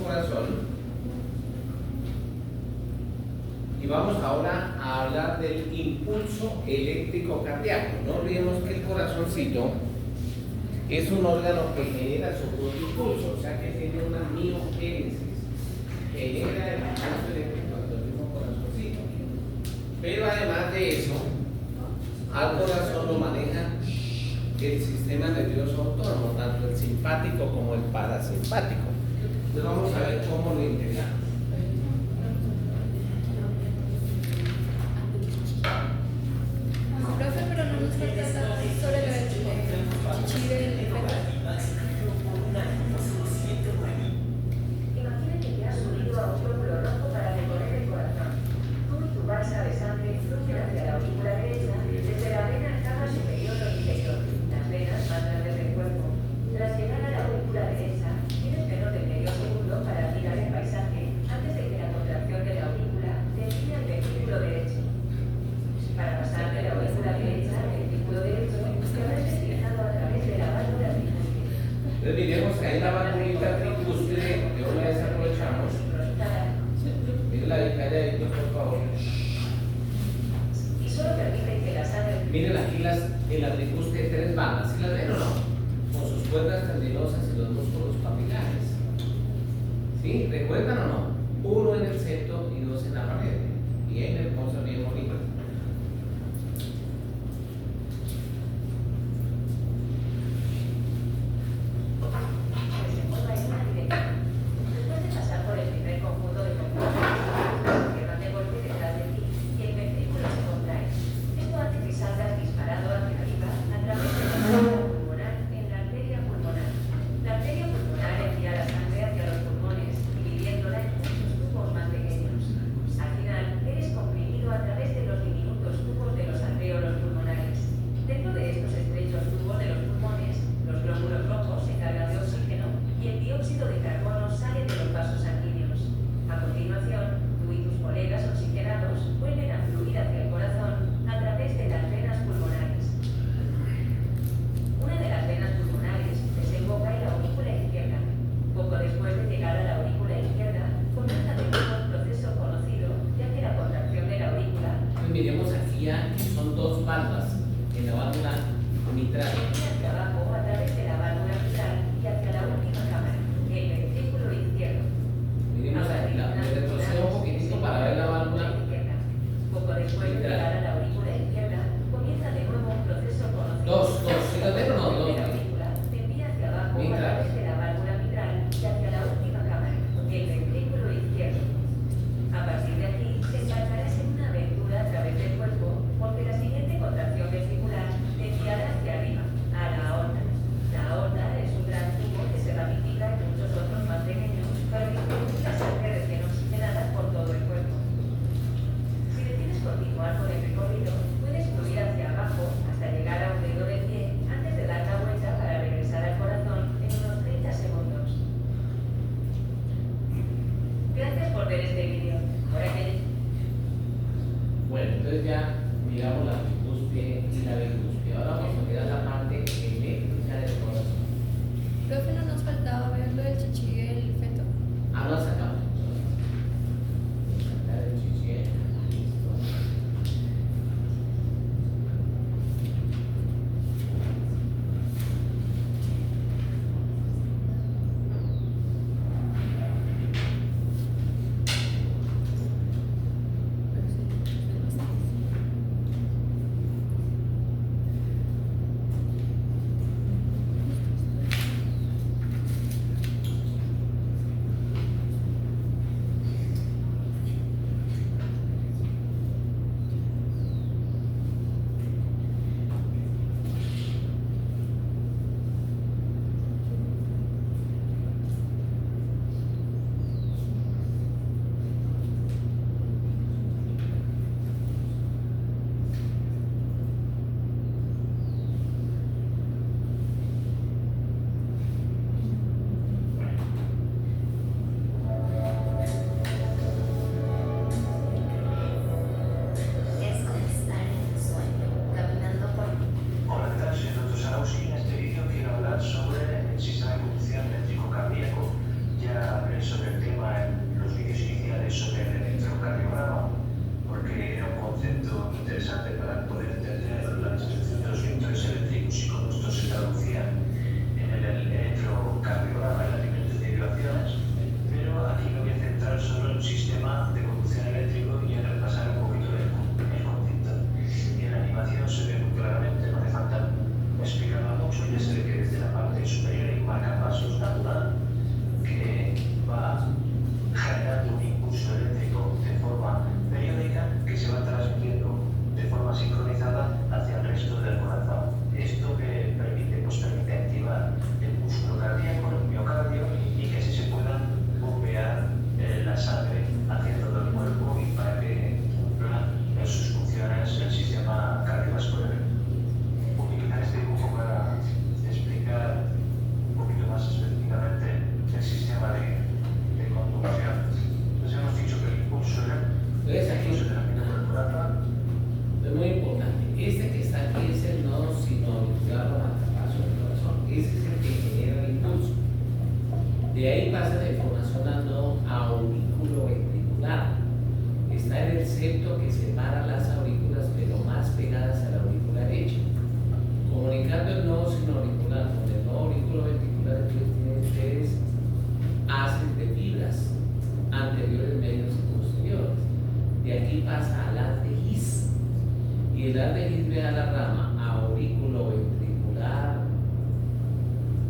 corazón. Y vamos ahora a hablar del impulso eléctrico cardíaco. No olvidemos que el corazoncito es un órgano que genera su propio impulso, o sea que tiene una miogénesis, genera el impulso eléctrico del mismo corazoncito. Pero además de eso, al corazón lo maneja el sistema nervioso autónomo, tanto el simpático como el parasimpático. Entonces vamos a ver cómo lo integramos. Profe, pero no nos falta hablar sobre lo del chichi del feto. Imagínate que has unido a un glóbulo rojo para recorrer el corazón. Tú y tu balsa de sangre fluyen hacia la aurícula derecha, desde la vena cava superior o inferior, las venas más grandes del cuerpo. Tras llegar a la aurícula derecha, tienes menos de medio segundo para mirar el paisaje antes de que la contracción de la aurícula define el ventrículo derecho. Para pasar de la aurícula derecha al ventrículo derecho, te habrás desplazado a través de la válvula tricúspide. Entonces miremos que ahí la válvula tricúspide, que una vez aprovechamos. Miren la detalladita, por favor. Y solo permite que la sangre... Miren aquí en la tricúspide tres bandas, ¿sí las ven o no? Con sus cuerdas tendinosas y los músculos papilares. ¿Sí? ¿Recuerdan o no? Uno en el septo y dos en la pared. Bien hermoso, bien bonito. Después de pasar por el primer conjunto de componentes, que van de golpe detrás de ti y el ventrículo se contrae. Esto hace que salgas disparado hacia arriba a través de la arteria pulmonar en la arteria pulmonar. La arteria pulmonar envía la sangre hacia los pulmones, dividiéndola en muchos tubos más pequeños. Al final, eres comprimido a través de los diminutos tubos de los alvéolos pulmonares. Dentro de estos estrechos tubos de los pulmones, los glóbulos rojos se cargan de oxígeno y el dióxido de carbono sale de los vasos sanguíneos. A continuación, tú y tus colegas oxigenados vuelven a fluir hacia el corazón a través de las venas pulmonares. Una de las venas pulmonares desemboca en la aurícula izquierda. Poco después de llegar a la aurícula izquierda, comienza de nuevo el proceso conocido, ya que la contracción de la aurícula Entonces miremos aquí ya que son dos valvas en la válvula mitral. envía hacia abajo a través de la válvula mitral y hacia la última cámara, el ventrículo izquierdo. Miremos aquí, me retrocedo un poquitito para ver la válvula. Poco después de llegar a la aurícula izquierda, comienza de nuevo un proceso conocido. Dos, ¿sí las ven o no? Dos. La aurícula te envía hacia abajo a Mitral. través de la válvula mitral y hacia la última cámara, el ventrículo izquierdo. A partir de aquí, te embarcarás en una aventura a través del cuerpo, porque la siguiente contracción ventricular te enviará hacia arriba, a la aorta. La aorta es un gran tubo que se ramifica en muchos otros más pequeños para distribuir la sangre recién oxigenada por todo el cuerpo. Si decides continuar con el recorrido, puedes fluir hacia abajo hasta llegar a un dedo del pie antes de dar la vuelta para regresar al corazón en unos 30 segundos. Gracias por ver este vídeo. Ahora que... Bueno, entonces ya miramos la tricúspide y la bicúspide. Ahora vamos a mirar la parte eléctrica del corazón. Profe, no nos faltaba ver lo del chichi del feto. Ah, no sacamos. Sacar el chichi, listo. deformación al nodo auriculoventricular. Está en el septo que separa las aurículas, pero más pegadas a la aurícula derecha. Comunicando el nodo sinoauricular con el nodo auriculoventricular, entonces tienen ustedes haces de fibras anteriores, medios y posteriores. De aquí pasa al haz de His. Y el haz de His ve a la rama auriculoventricular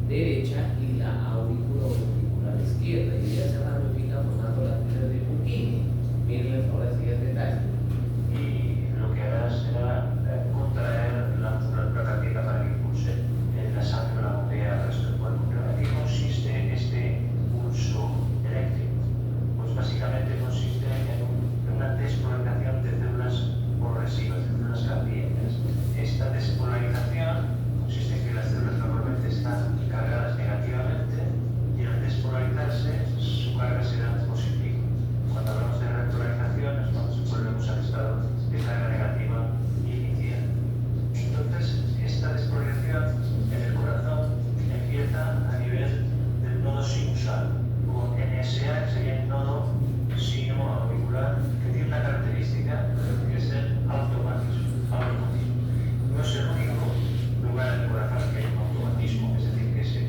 derecha y la auriculoventricular izquierda. Y ya se ramifica formando las fibras de Purkinje. Miren ahora el siguiente detalle. Y lo que hará será contraer la musculatura cardíaca para que impulse la sangre o la bombea al resto del cuerpo. ¿Pero en qué consiste este pulso eléctrico? Pues básicamente consiste en una despolarización de células progresivas, de células cardíacas. Esta despolarización consiste en que las células normalmente están cargadas negativamente y al despolarizarse su carga será positiva. Cuando hablamos de repolarización es cuando volvemos al estado de carga negativa inicial. Entonces, esta despolarización en el corazón empieza a nivel del nodo sinusal, o NSA, que sería el nodo sinoauricular, que tiene una característica que es el automatismo. No es el único lugar en el corazón en que hay un automatismo, es decir, que se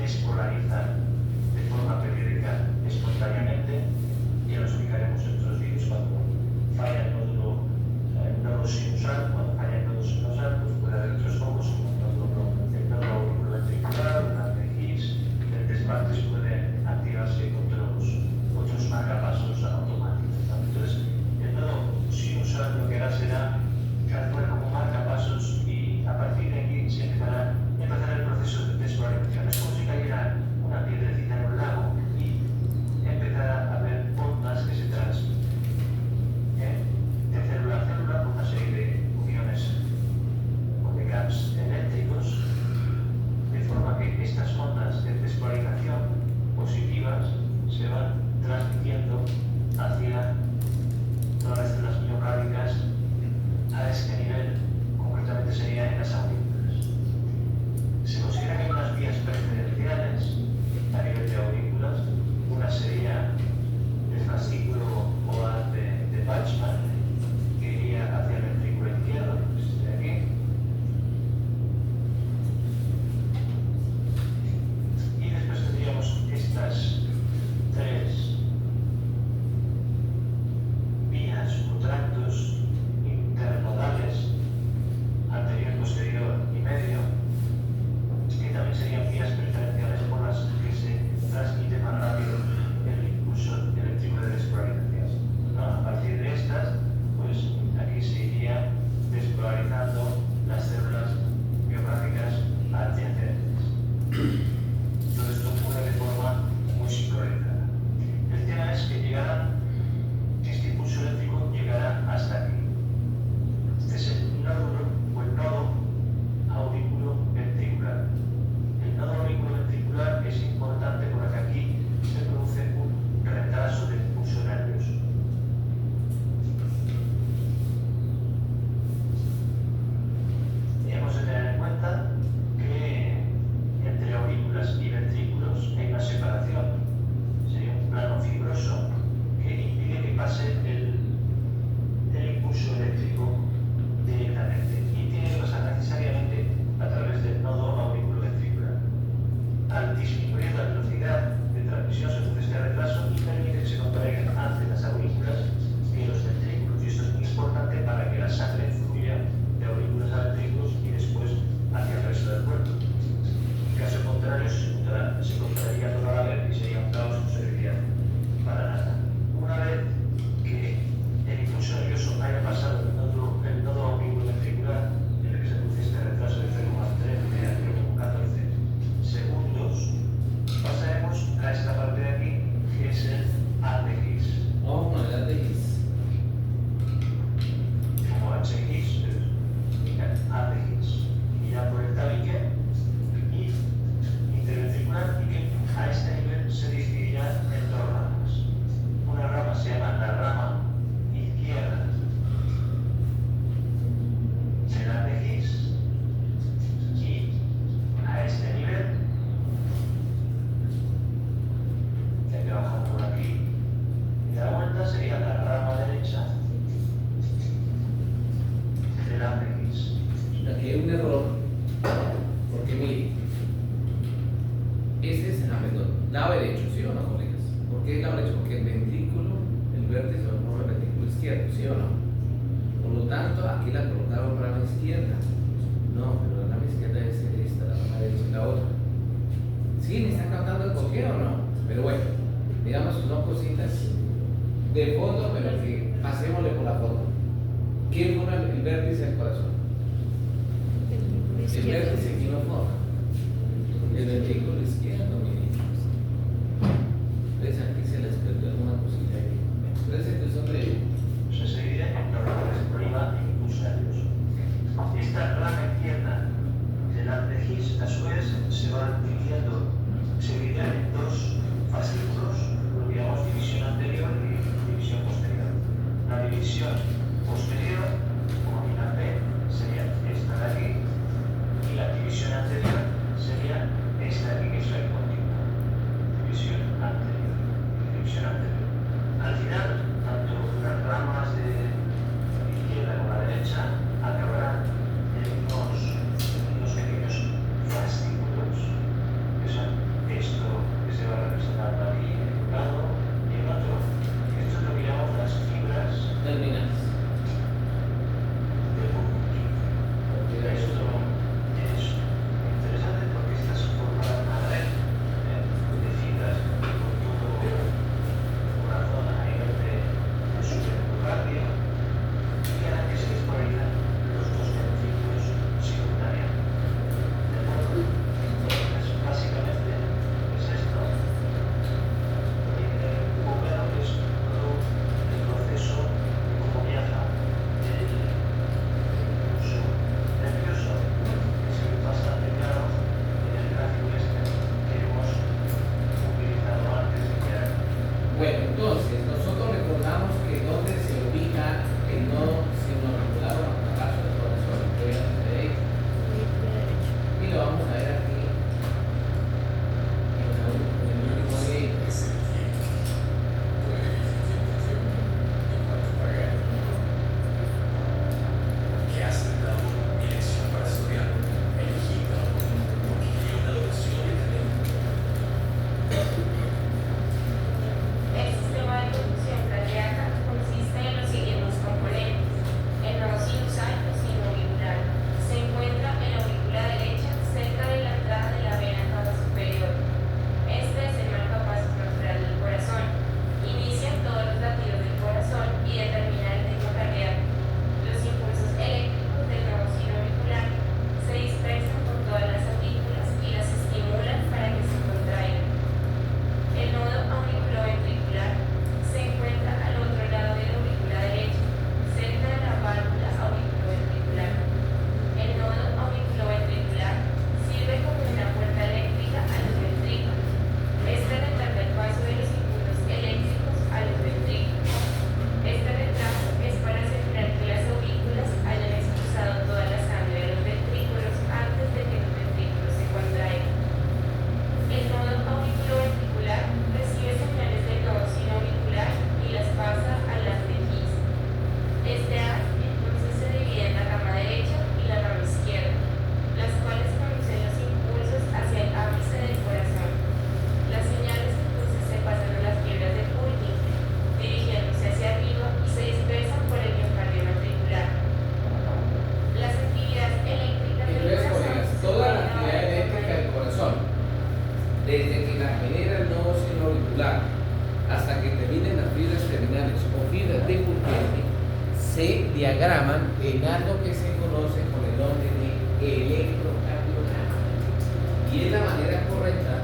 despolariza de forma periódica, espontáneamente, y lo explicaremos en otros vídeos cuando falla el nodo sinusal. Cuando falla el nodo sinusal, pues puede haber otros focos, como el nodo auriculoventricular, una crisis, el despartes puede activarse con otros marcapasos automáticos. Entonces, el nodo sinusal lo que hará será actuar como marcapasos y a partir de aquí se empezará el proceso de despolarización. Es como si cayera una piedrecita en un lago y empezará a haber ondas que se transmiten de célula a célula por una serie de uniones o de gaps eléctricos, de forma que estas ondas de despolarización positivas se van transmitiendo hacia todas las células miocárdicas a este nivel, concretamente sería en las aurículas. Se considera que hay unas vías preferenciales a nivel de aurículas. Una sería el fascículo o haz de Bachmann, que iría hacia el ventrículo izquierdo, que es de aquí. Y después tendríamos estas tres vías o tractos internodales, anterior y posterior ¿Por qué la brecha? Porque el ventrículo, el vértice lo forma el ventrículo izquierdo, ¿sí o no? Por lo tanto, aquí la colocaron para la izquierda. No, pero la rama izquierda debe ser esta, la rama derecha es la otra. ¿Sí? ¿Me están captando el porqué o no? Pero bueno, digamos que son cositas de fondo, pero que pasémosle por la foto. ¿Quién forma el vértice del corazón? El vértice, ¿quién lo forma? El ventrículo izquierdo, miren. ¿Ves? Aquí se les perdió alguna cosita ahí. Pero esa es cuestión de... Se divide en dos ramas, prima e impulso nervioso. Esta rama izquierda del artejis, a su vez, se va dividiendo, se divide en dos fascículos, lo que llamamos división anterior y división posterior. La división posterior, como mina P, sería esta de aquí, y la división anterior sería esta de aquí, que es la continua. División anterior. División anterior. Al final, tanto las ramas de la izquierda como la derecha acabarán en unos pequeños fascículos, que son esto que se va representando aquí en un lado y en otro. Esto es lo que llamamos las fibras Terminales. del conjuntivo. Esto es interesante porque estas forman una red de fibras por todo una zona a nivel de subendocardio y hará que se desconecten los dos ventrículos simultáneamente. ¿De acuerdo? Entonces, básicamente es esto. Y como claro es todo el proceso de cómo viaja el impulso nervioso, que se ve bastante claro en el gráfico este que hemos utilizado antes de crear. Bueno, entonces, nosotros recordamos que donde se ubica el nodo sinoauricular o metatarso del corazón, que es el derecho. Y lo vamos a ver aquí en el último de ellos. Que has dado mi elección para estudiar, elegido porque quiero una educación académica. El sistema de conducción cardíaca consiste en los siguientes componentes: el nodo sinusal o sinoauricular. Se encuentra en la aurícula derecha, cerca de la entrada de la vena cava superior. Este es el marcapasos natural del corazón. Inicia todos los latidos del corazón y determina el ritmo cardíaco. Los impulsos eléctricos del nodo sinoauricular se dispersan por todas las aurículas y las estimulan para que se contraigan. El nodo auriculoventricular se encuentra al otro lado de la aurícula derecha, cerca de la válvula auriculoventricular. El nodo auriculoventricular sirve como una puerta eléctrica a los ventrículos. Este retarda el paso de los impulsos eléctricos a los ventrículos. Este retraso es para asegurar que las aurículas hayan expulsado toda la sangre de los ventrículos antes de que los ventrículos se contraigan. El nodo auriculoventricular recibe señales del nodo sinoauricular y las pasa a las artejis. Este haz entonces se divide en la rama derecha y la rama izquierda, las cuales conducen los impulsos hacia el ápice del corazón. Las señales entonces se pasan a las fibras de Purkinje, dirigiéndose hacia arriba y se dispersan por el miocardio ventricular. Las actividades eléctricas del Entonces, corazón colegas, se toda la pueden actividad ahora eléctrica del corazón, desde que la genera el nodo sinoauricular hasta que terminen las fibras terminales o fibras de Purkinje, se diagraman en algo que se conoce con el nombre de electrocardiograma. Y es la manera correcta,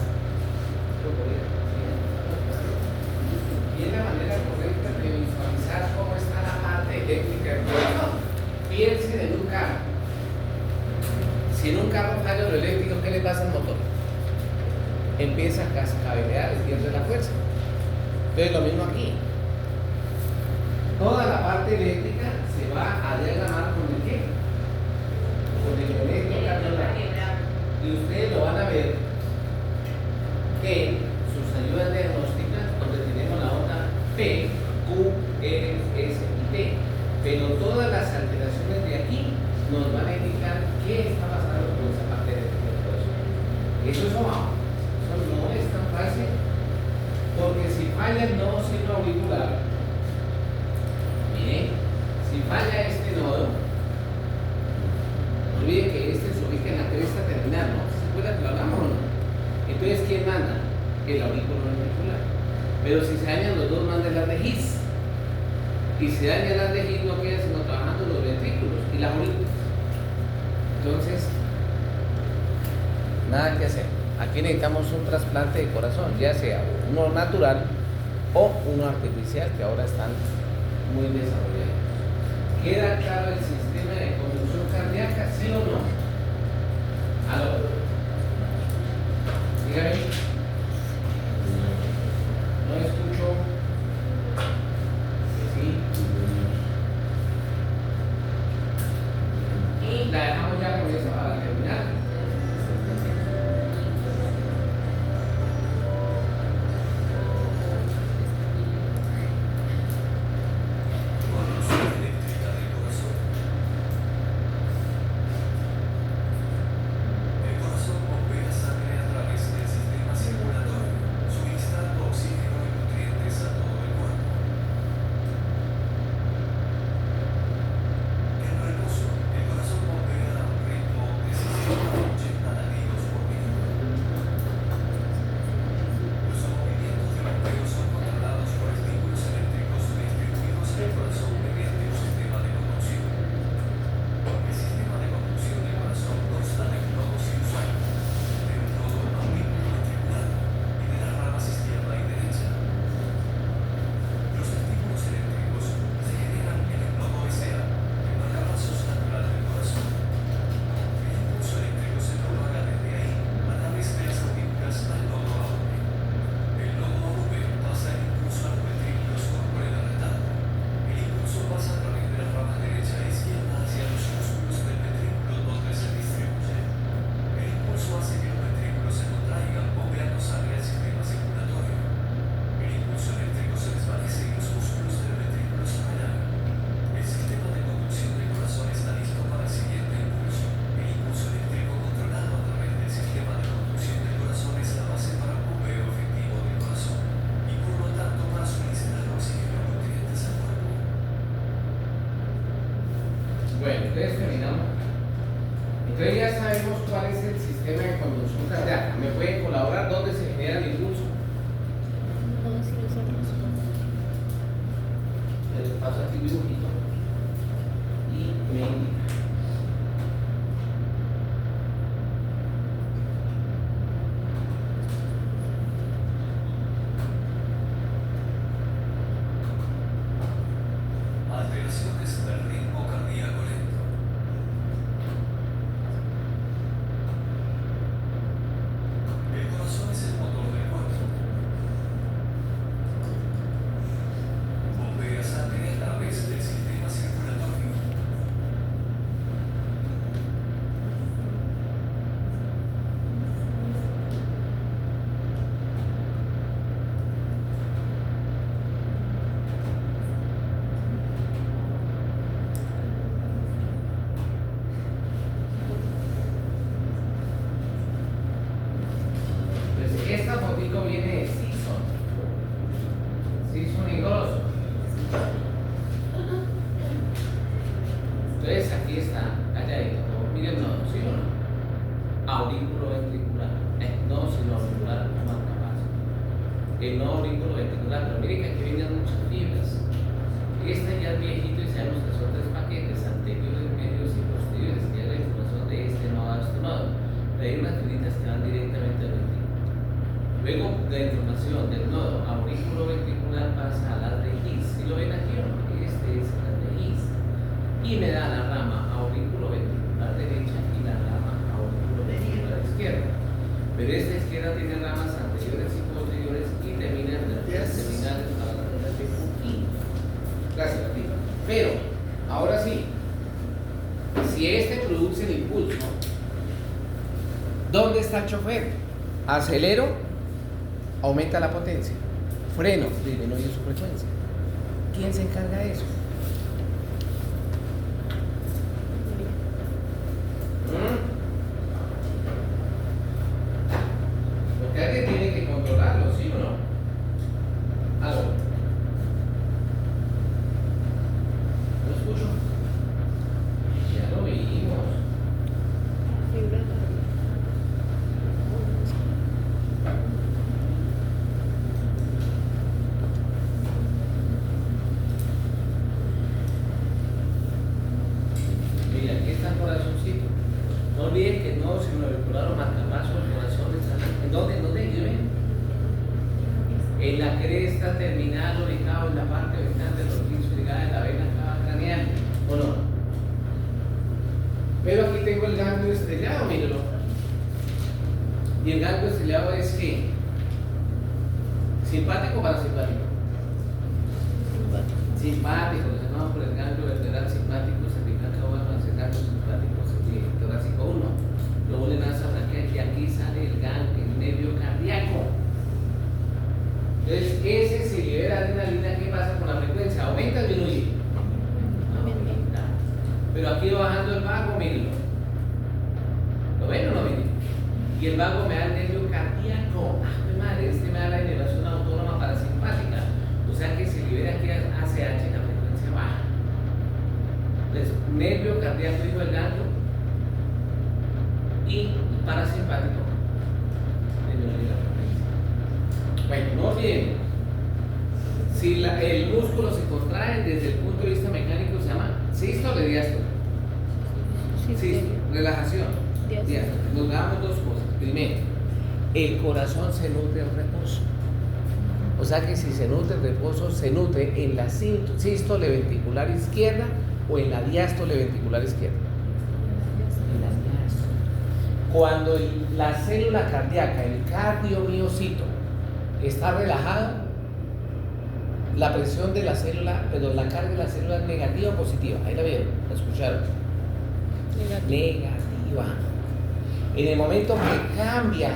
y es la manera correcta de visualizar cómo está la parte eléctrica del corazón. Piensen en un carro. Si en un carro falla lo eléctrico, ¿qué le pasa al motor? Empieza a cascabelear y pierde la fuerza. Entonces lo mismo aquí. Toda la parte eléctrica se va a diagramar con el qué? Con el electrocardiograma. Y ustedes lo van a ver en sus ayudas diagnósticas, donde tenemos la onda P, Q, R, S y T. Pero todas las alteraciones de aquí nos van a indicar qué está pasando con esa parte del corazón. Eso no es tan fácil, porque si falla falla el nodo sino auricular, mire, si falla este nodo, no olvide que este se ubica en la cresta terminal, ¿no? ¿Se acuerdan que lo hablamos o no? Entonces, ¿quién manda? El aurículo ventricular. Pero si se dañan los dos, manda el haz de His. Y si daña el haz de His, no queda sino trabajando los ventrículos y las aurículas. Entonces, nada que hacer. Aquí necesitamos un trasplante de corazón, ya sea uno natural o uno artificial, que ahora están muy desarrollados. ¿Queda claro el sistema de conducción cardíaca, sí o no? ¿Aló? Dígame. No escucho. Sí. Y la dejamos ya con eso para terminar. Bueno, entonces terminamos. Entonces ya sabemos cuál es el sistema de conducción cardíaca. ¿Me pueden colaborar dónde se genera el impulso? No, si nosotros. Les paso aquí un dibujito y me indica. Alteraciones del ritmo cardíaco lento. El corazón es el motor del cuerpo. Bombea sangre a través del sistema circulatorio. Entonces, esta fotico viene de Season. Season y Gross. Entonces, aquí está, calladito. Miren, no, ¿sí o no? Aurículo ventricular. No, sino auricular, más capaz. El no aurículo ventricular. Pero miren que aquí vienen muchas fibras. Este ya es viejito y sabemos que son tres paquetes anteriores, medios y posteriores, que es la información de este nodo a este nodo. Pero hay unas fibritas que van directamente al ventrículo. Luego, la información del nodo aurículo ventricular pasa al haz de His. ¿Sí lo ven aquí o no? Este es el haz de His. Y me da la rama aurículo ventricular derecha y la rama aurículo ventricular izquierda. Pero esta izquierda tiene ramas anteriores y posteriores y termina en las terminales a las de Pujol. Gracias a ti. Pero, ahora sí, si este produce el impulso, ¿dónde está el chofer? Acelero, aumenta la potencia. Freno, disminuye su frecuencia. ¿Quién se encarga de eso? Porque alguien tiene que controlarlo, ¿sí o no? estriado, míralo. Y el ganglio estriado es ¿qué? ¿Simpático o parasimpático? Simpático, lo llamamos por el ganglio vertebral simpático, cervical caudal, ganglio simpático, torácico 1. Luego le nace a braquial y aquí sale el ganglio, el nervio cardíaco. Entonces, ese se libera adrenalina. ¿Qué pasa con la frecuencia? ¿Aumenta o disminuye? Aumenta. Pero aquí va bajando el vago, mírenlo. ¿Lo ven o no ven? Y el vago me da el nervio cardíaco. ¡Ah, mi madre! Este me da la inervación autónoma parasimpática. O sea que se libera aquí ACH en la frecuencia baja. Entonces, nervio cardíaco, dijo el ganglio, y parasimpático. Bueno, no olviden, si el músculo se contrae desde el punto de vista mecánico, se llama sístole o diástole. Sí, relajación. Diástole. Nos damos dos cosas. Primero, el corazón se nutre en reposo. O sea que si se nutre en reposo, se nutre en la sístole ventricular izquierda o en la diástole ventricular izquierda. En la diástole. Cuando la célula cardíaca, el cardiomiocito, está relajado, la presión de la célula, perdón, la carga de la célula es negativa o positiva. Ahí la vieron, la escucharon. Negativa. En el momento que cambia,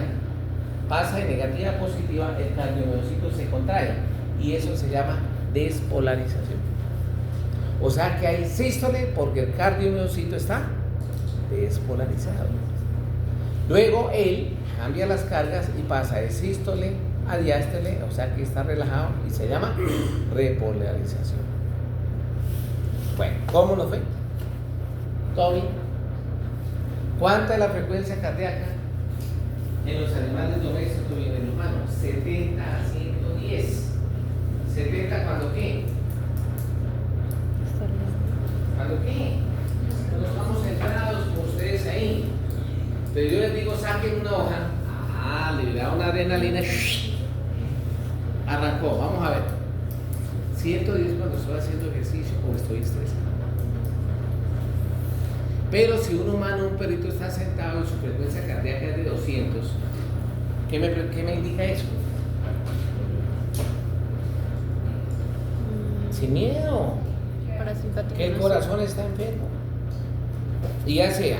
pasa de negativa a positiva, el cardiomiocito se contrae y eso se llama despolarización. O sea que hay sístole porque el cardiomiocito está despolarizado. Luego él cambia las cargas y pasa de sístole a diástole, o sea que está relajado y se llama repolarización. Bueno, ¿cómo nos fue? ¿Todo bien? ¿Cuánta es la frecuencia cardíaca en los animales domésticos y en el humano? 70 a 110. 70 cuando qué? ¿Cuando qué? Cuando estamos centrados con ustedes ahí. Pero yo les digo, saquen una hoja. Liberaron una adrenalina. Arrancó, vamos a ver. 110 cuando estoy haciendo ejercicio o estoy estresado. Pero si un humano, un perrito está sentado y su frecuencia cardíaca es de 200, ¿qué me indica eso? Sin miedo. Que el corazón está enfermo. Y ya sea,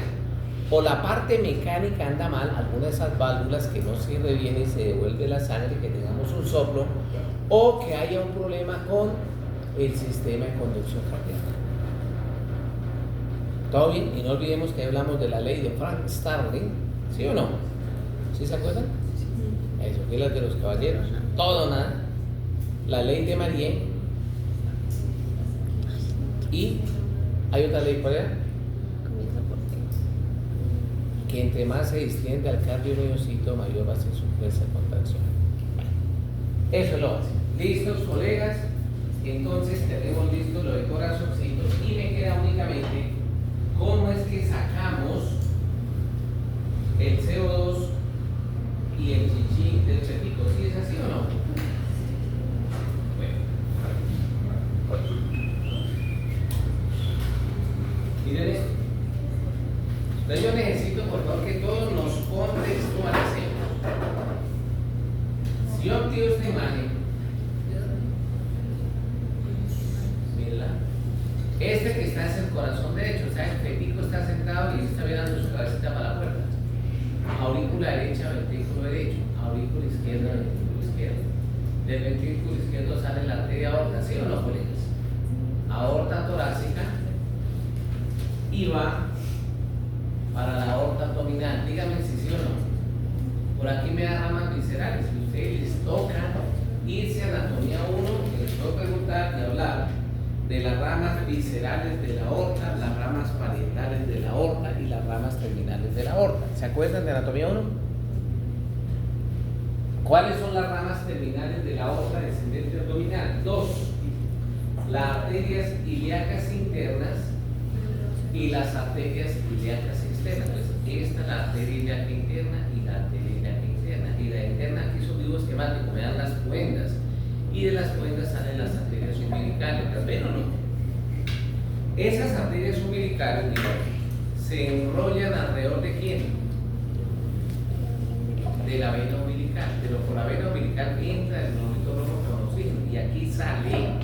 o la parte mecánica anda mal, alguna de esas válvulas que no sirve bien y se devuelve la sangre, que tengamos un soplo, o que haya un problema con el sistema de conducción cardíaca. ¿Todo bien? Y no olvidemos que hablamos de la ley de Frank Starling, ¿sí o no? ¿Sí se acuerdan? Eso, que es la de los caballeros. Todo o nada. La ley de Marie. Y hay otra ley, ¿cuál era? Que entre más se distiende al cardiomiocito, mayor va a ser su fuerza de contracción. Eso es lo básico. ¿Listos, colegas? Entonces tenemos listo lo de corazoncito y me queda únicamente cómo es que sacamos el CO2 y el chichi del pepico. ¿Sí es así o no? Bueno. Miren esto. Entonces yo necesito, por favor, que todos nos contextualicemos. Si yo activo esta imagen, mírala, este que está es el corazón derecho, o sea, el pepico está sentado y está mirando su cabecita para la puerta. Aurícula derecha, ventrículo derecho, aurícula izquierda, ventrículo izquierdo. Del ventrículo izquierdo sale la arteria aorta, ¿sí o no, colegas? Aorta torácica y va para la aorta abdominal. Díganme si sí o no. Por aquí me da ramas viscerales. Si ustedes les toca irse a anatomía 1, les puedo preguntar y hablar de las ramas viscerales de la aorta, las ramas parietales de la aorta y las ramas terminales de la aorta. ¿Se acuerdan de anatomía 1? ¿Cuáles son las ramas terminales de la aorta descendente abdominal? 2. Las arterias ilíacas internas y las arterias ilíacas externas. Entonces, esta es la arteria ilíaca interna y la arteria ilíaca interna. Y la interna, aquí es un dibujo esquemático, me dan las cuendas. Y de las cuendas salen las arterias umbilicales. ¿Las ven o no? Esas arterias umbilicales, digo, se enrollan alrededor de quién? De la vena umbilical. Pero por la vena umbilical entra el globulito rojo con oxígeno y aquí sale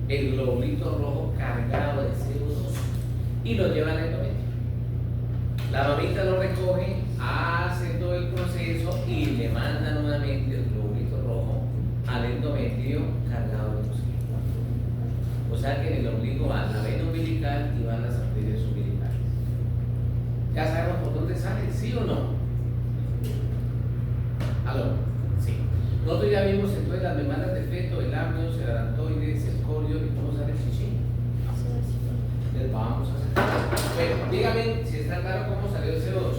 el globulito rojo cargado de CO2 y lo lleva al endometrio. La mamita lo recoge, hace todo el proceso y le manda nuevamente el globulito rojo al endometrio cargado de oxígeno. O sea que en el ombligo va la vena umbilical y van las arterias umbilicales. ¿Ya sabemos por dónde sale? ¿Sí o no? ¿Aló? Sí. Nosotros ya vimos entonces las membranas de feto, el amnios, el arantoides, el corio y cómo sale el chichi. Les vamos a hacer. Bueno, dígame si está claro cómo salió el CO2.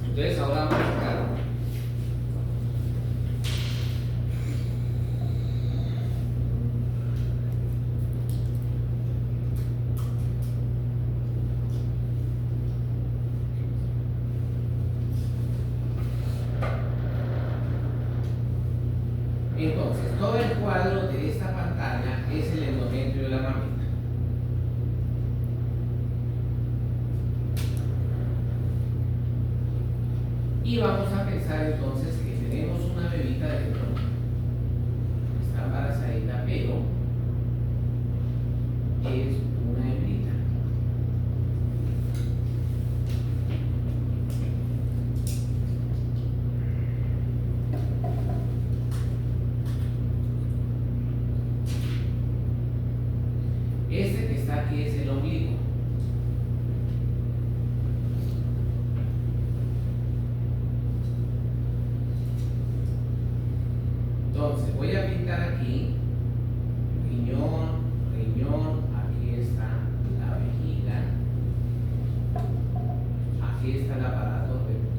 Entonces ahora vamos a sacar. Entonces, todo el cuadro de esta pantalla es el endometrio de la mamita. Y vamos a pensar entonces que tenemos una bebita dentro. Está embarazadita, pero es una hembrita. Este que está aquí es el ombligo. Entonces voy a pintar aquí riñón, aquí está la vejiga, aquí está el aparato reproductor.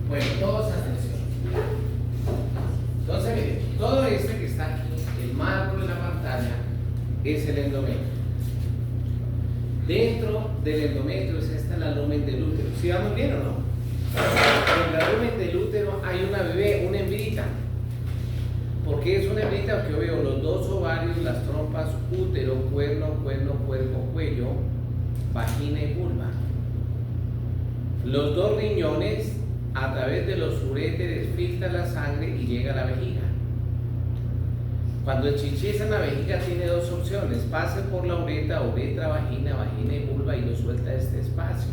Bueno, todos atención. Entonces, miren, todo este que está aquí, el marco de la pantalla, es el endometrio. Dentro del endometrio es esta la lumen del útero. ¿Sí vamos bien o no? En la lumen del útero hay una bebé, una hembrita. ¿Por qué es una hembrita? Porque yo veo los dos ovarios, las trompas, útero, cuerno, cuerpo, cuello, vagina y vulva. Los dos riñones, a través de los uréteres, filtra la sangre y llega a la vejiga. Cuando el chichi está en la vejiga tiene dos opciones: pase por la uretra, vagina, vagina y vulva, y lo suelta a este espacio.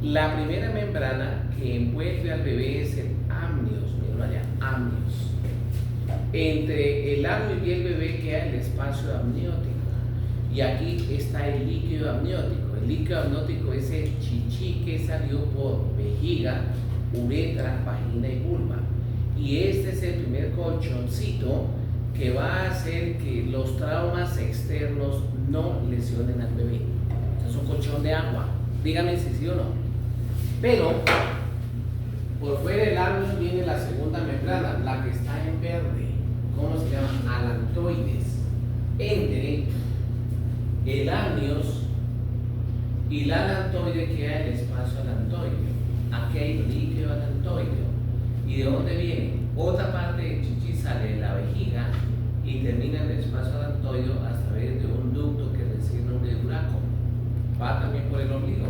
La primera membrana que envuelve al bebé es el amnios, miren allá, amnios. Entre el amnio y el bebé queda el espacio amniótico, y aquí está el líquido amniótico. El líquido amniótico es el chichi que salió por vejiga, uretra, vagina y vulva. Y este es el primer colchoncito que va a hacer que los traumas externos no lesionen al bebé. Es un colchón de agua. Díganme si sí o no. Pero por fuera del amnios viene la segunda membrana, la que está en verde. ¿Cómo se llama? Alantoides. Entre el amnios y la alantoide queda el espacio alantoideo. Aquí hay líquido alantoideo. ¿Y de dónde viene? Otra parte del chichi sale de la vejiga y termina en el espacio alantoideo a través de un ducto que recibe el nombre de uraco. Va también por el ombligo.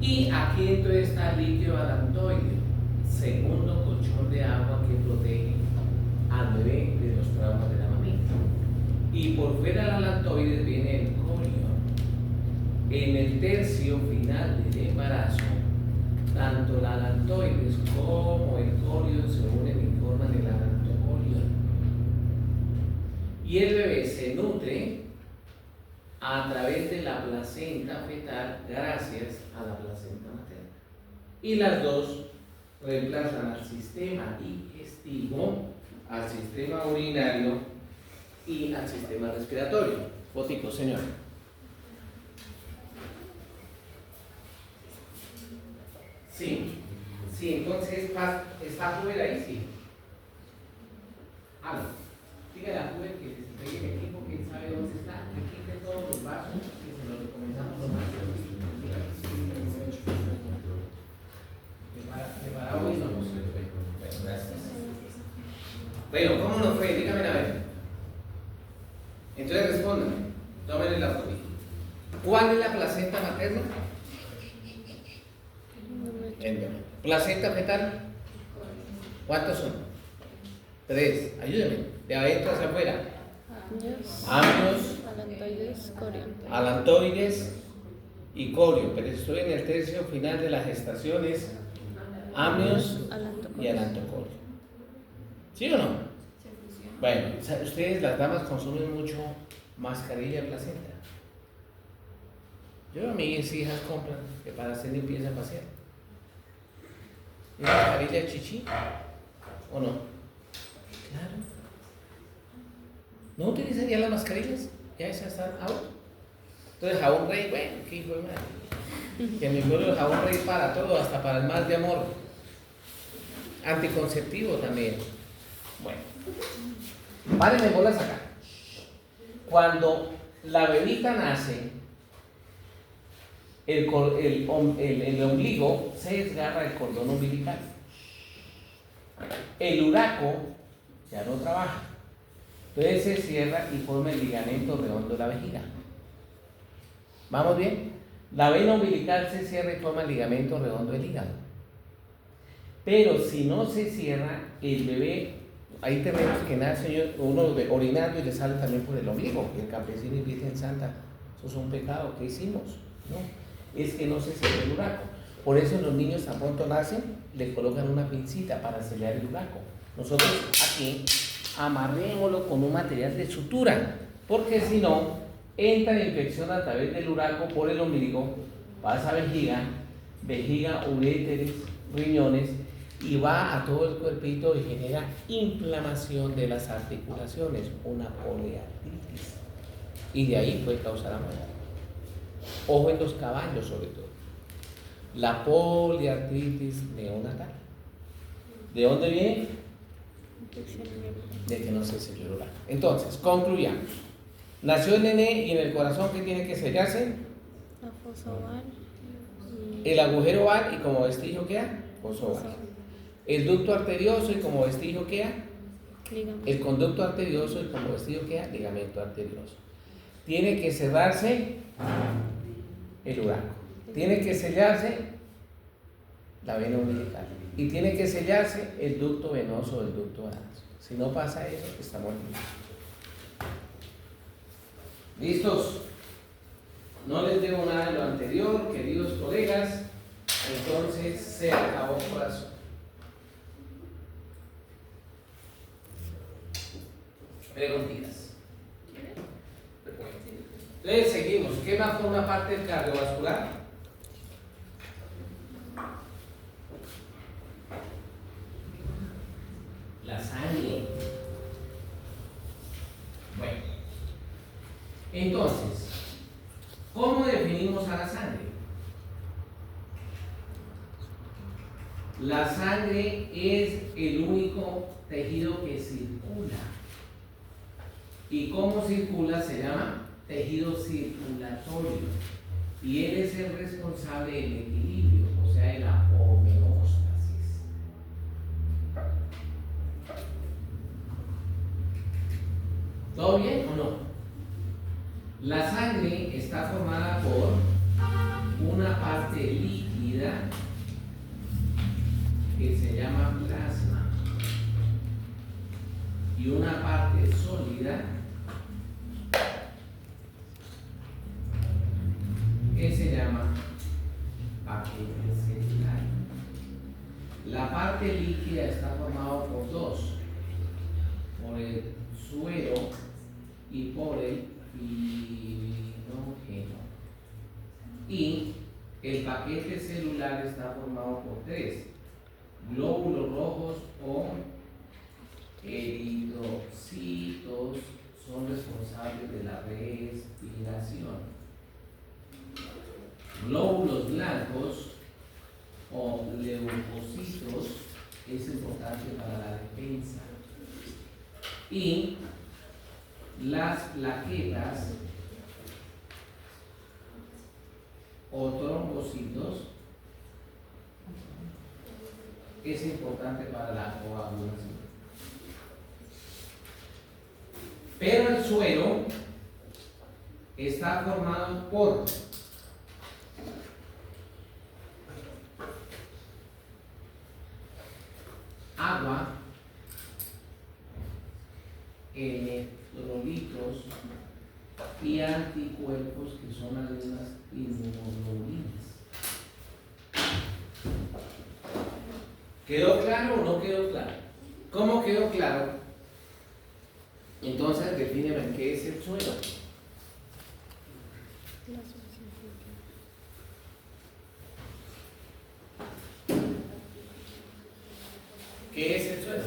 Y aquí dentro está el líquido alantoideo, segundo colchón de agua que protege al bebé de los traumas de la mamita. Y por fuera del alantoide viene el corio. En el tercio final del embarazo, tanto la alantoides como el corio se unen y forman el alantocorio. Y el bebé se nutre a través de la placenta fetal gracias a la placenta materna. Y las dos reemplazan al sistema digestivo, al sistema urinario y al sistema respiratorio. Fotico, señor. Sí, entonces está Juber ahí, sí. Dígale a Juber que se entregue el equipo, que sabe dónde está, que quite todos los vasos, que se los recomendamos lo más. Preparado y vamos. Bueno, gracias. Bueno, ¿cómo nos fue? Dígame a ver. Entonces respóndame, tómenle la foto. ¿Cuál es la placenta materna? Placenta fetal. ¿Cuántos son? 3. Ayúdenme. De adentro hacia afuera. Amnios, alantoides, corio. alantoides y corio. Pero estoy en el tercio final de las gestaciones. Amnios y alantocorio. ¿Sí o no? Bueno, ustedes las damas consumen mucho mascarilla de placenta. Yo a mis hijas compran que para hacer limpieza facial. ¿Y mascarilla chichi? ¿O no? Claro. ¿No utilizaría las mascarillas? Ya esas están out. Entonces jabón rey, bueno, qué hijo de madre. Que en mi pueblo el jabón rey para todo, hasta para el mal de amor. Anticonceptivo también. Bueno. Párenme bolas acá. Cuando la bebita nace, el ombligo se desgarra el cordón umbilical. El uraco ya no trabaja. Entonces se cierra y forma el ligamento redondo de la vejiga. ¿Vamos bien? La vena umbilical se cierra y forma el ligamento redondo del hígado. Pero si no se cierra, el bebé hay terrenos que nace uno orinando y le sale también por el ombligo. El campesino y Virgen Santa, eso es un pecado. ¿Qué hicimos? ¿No? Es que no se selló el huraco. Por eso los niños tan pronto nacen, le colocan una pincita para sellar el huraco. Nosotros aquí amarrémoslo con un material de sutura, porque si no, entra la infección a través del huraco por el ombligo, pasa a vejiga, uréteres, riñones, y va a todo el cuerpito y genera inflamación de las articulaciones, una poliartritis, y de ahí puede causar la muerte. Ojo en los caballos sobre todo, la poliartritis neonatal. ¿De dónde viene? De que no se selló el huraco. Entonces, concluyamos. Nació el nené y en el corazón, ¿qué tiene que sellarse? La fosa oval. El agujero oval, y como vestigio queda fosa oval. El ducto arterioso, y como vestigio queda Ligamento. el conducto arterioso, y como vestigio queda ligamento arterioso. Tiene que cerrarse el huraco. Tiene que sellarse la vena umbilical. Y tiene que sellarse el ducto venoso del ducto venoso. Si no pasa eso, estamos listos. No les debo nada de lo anterior, queridos colegas. Entonces se acabó corazón. Preguntitas. Entonces seguimos. ¿Qué más forma parte del cardiovascular? La sangre. Bueno, entonces, ¿cómo definimos a la sangre? La sangre es el único tejido que circula. ¿Y cómo circula? Se llama tejido circulatorio. Y él es el responsable del equilibrio, o sea, de la homeostasis. ¿Todo bien o no? La sangre está formada por una parte líquida que se llama plasma y una parte sólida que se llama paquete celular. La parte líquida está formada por dos, por el suero y por el fibrinógeno. Y el paquete celular está formado por tres: glóbulos rojos o eritrocitos, son responsables de la respiración. Glóbulos blancos o leucocitos es importante para la defensa. Y las plaquetas o trombocitos es importante para la coagulación. Pero el suero está formado por agua, electrolitos y anticuerpos, que son algunas inmunoglobulinas. ¿Quedó claro o no quedó claro? ¿Cómo quedó claro? Entonces defíneme qué es el suero. ¿Qué es el suero?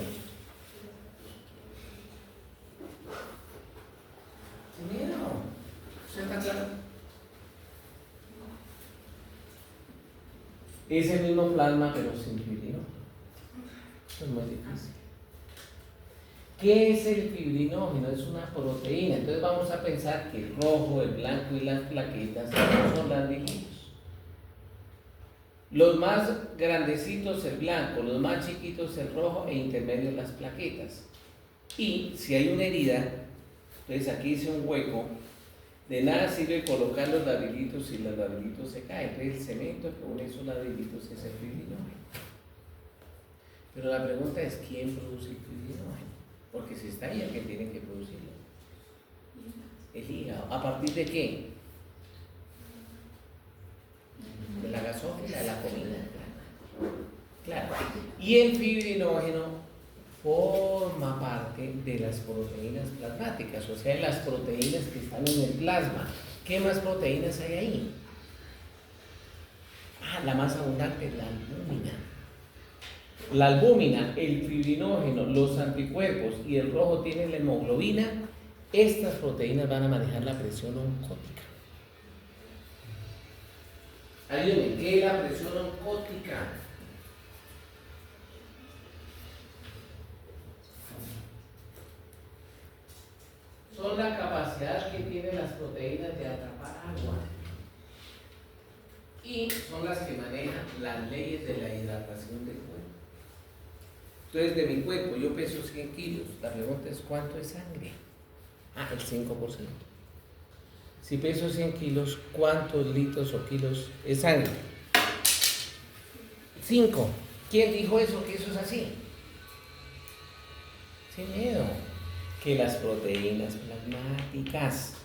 Sin miedo. ¿Se está claro? Es el mismo plasma pero sin fibrinógeno. Eso es muy difícil. ¿Qué es el fibrinógeno? Es una proteína. Entonces vamos a pensar que el rojo, el blanco y las plaquetas son ladrillos. Los más grandecitos el blanco, los más chiquitos el rojo e intermedio las plaquetas. Y si hay una herida, entonces aquí hice un hueco, de nada sirve colocar los ladrillitos si los ladrillitos se caen. Entonces el cemento que une esos ladrillitos es el fibrinógeno. Pero la pregunta es, ¿quién produce el fibrinógeno? Porque si está ahí, ¿a qué tiene que producirlo? El hígado. ¿A partir de qué? De la gasófila, de la comida. Claro. Y el fibrinógeno forma parte de las proteínas plasmáticas, o sea, las proteínas que están en el plasma. ¿Qué más proteínas hay ahí? La más abundante es la albúmina. La albúmina, el fibrinógeno, los anticuerpos y el rojo tienen la hemoglobina. Estas proteínas van a manejar la presión oncótica. Ayúdenme, ¿qué es la presión oncótica? Son la capacidad que tienen las proteínas de atrapar agua. Y son las que manejan las leyes de la hidratación del cuerpo. Entonces, de mi cuerpo yo peso 100 kilos. La pregunta es, ¿cuánto es sangre? El 5%. Si peso 100 kilos, ¿cuántos litros o kilos es sangre? 5. ¿Quién dijo eso? Que eso es así. Sin miedo. Que las proteínas plasmáticas.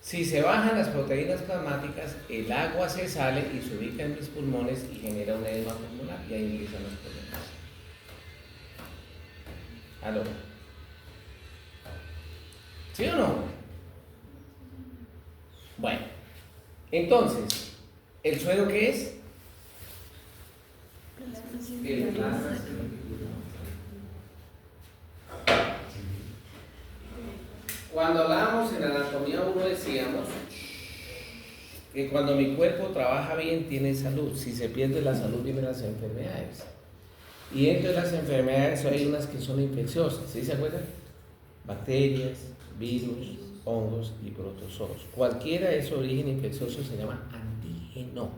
Si se bajan las proteínas plasmáticas, el agua se sale y se ubica en mis pulmones y genera un edema pulmonar y ahí empiezan los problemas. ¿Aló? ¿Sí o no? Bueno, entonces, ¿el suero qué es? El plasma. Cuando hablábamos en anatomía 1 decíamos que cuando mi cuerpo trabaja bien tiene salud. Si se pierde la salud vienen las enfermedades. Y entre las enfermedades hay unas que son infecciosas, ¿sí se acuerdan? Bacterias, virus, hongos y protozoos. Cualquiera de esos origen infeccioso se llama antígeno.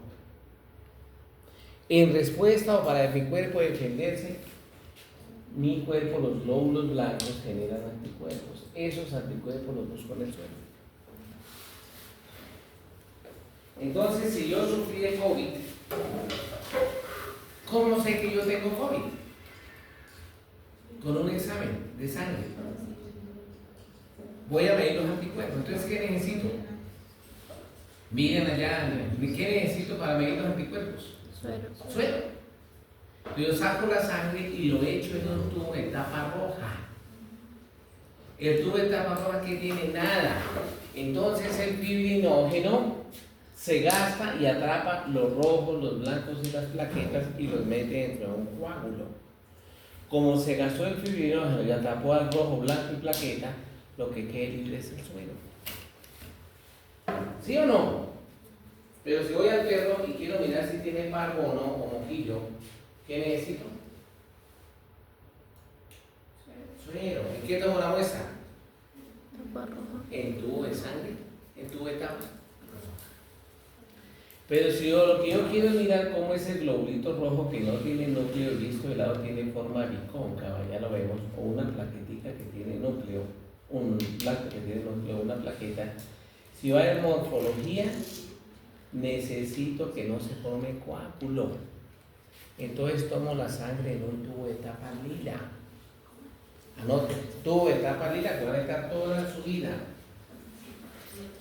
En respuesta o para mi cuerpo defenderse, mi cuerpo, los glóbulos blancos generan anticuerpos. Esos anticuerpos los busco en el suelo. Entonces, si yo sufrí de COVID, ¿cómo sé que yo tengo COVID? Con un examen de sangre. Voy a medir los anticuerpos. Entonces, ¿qué necesito? Miren allá, ¿qué necesito para medir los anticuerpos? Suero. Yo saco la sangre y lo echo en un tubo de tapa roja. El tubo de tapa roja que tiene nada. Entonces el fibrinógeno se gasta y atrapa los rojos, los blancos y las plaquetas y los mete dentro de un coágulo. Como se gastó el fibrinógeno y atrapó al rojo, blanco y plaqueta, lo que quede libre es el suero. ¿Sí o no? Pero si voy al perro y quiero mirar si tiene parvo o no, o mojillo, ¿qué necesito? Suero. ¿En qué tomo la muestra? En tubo de sangre, en tubo de tapa. Pero si lo que yo quiero es mirar cómo es el globulito rojo que no tiene núcleo y visto de lado tiene forma bicóncava, ya lo vemos, o una plaquetita que tiene núcleo, un blanco que tiene núcleo, una plaqueta. Si va a haber morfología, necesito que no se forme coágulo. Entonces tomo la sangre en un tubo de tapa lila. Anote, tubo de tapa lila que va a estar toda su vida.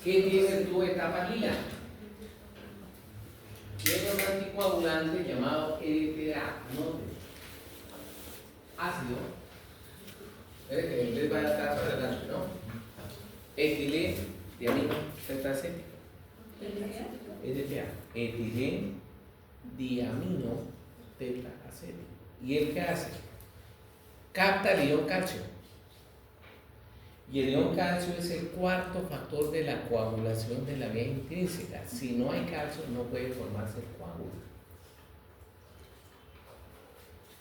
¿Qué tiene el tubo de tapa lila? Tiene un anticoagulante llamado EDTA. Anote. Ácido. ¿Ves que en inglés va a estar sobre el ácido, no? Etileno diamino tetracético. EDTA. Etileno diamino tetracético. ¿Y él qué hace? Capta el ion calcio. Y el ion calcio es el cuarto factor de la coagulación de la vía intrínseca. Si no hay calcio, no puede formarse el coágulo.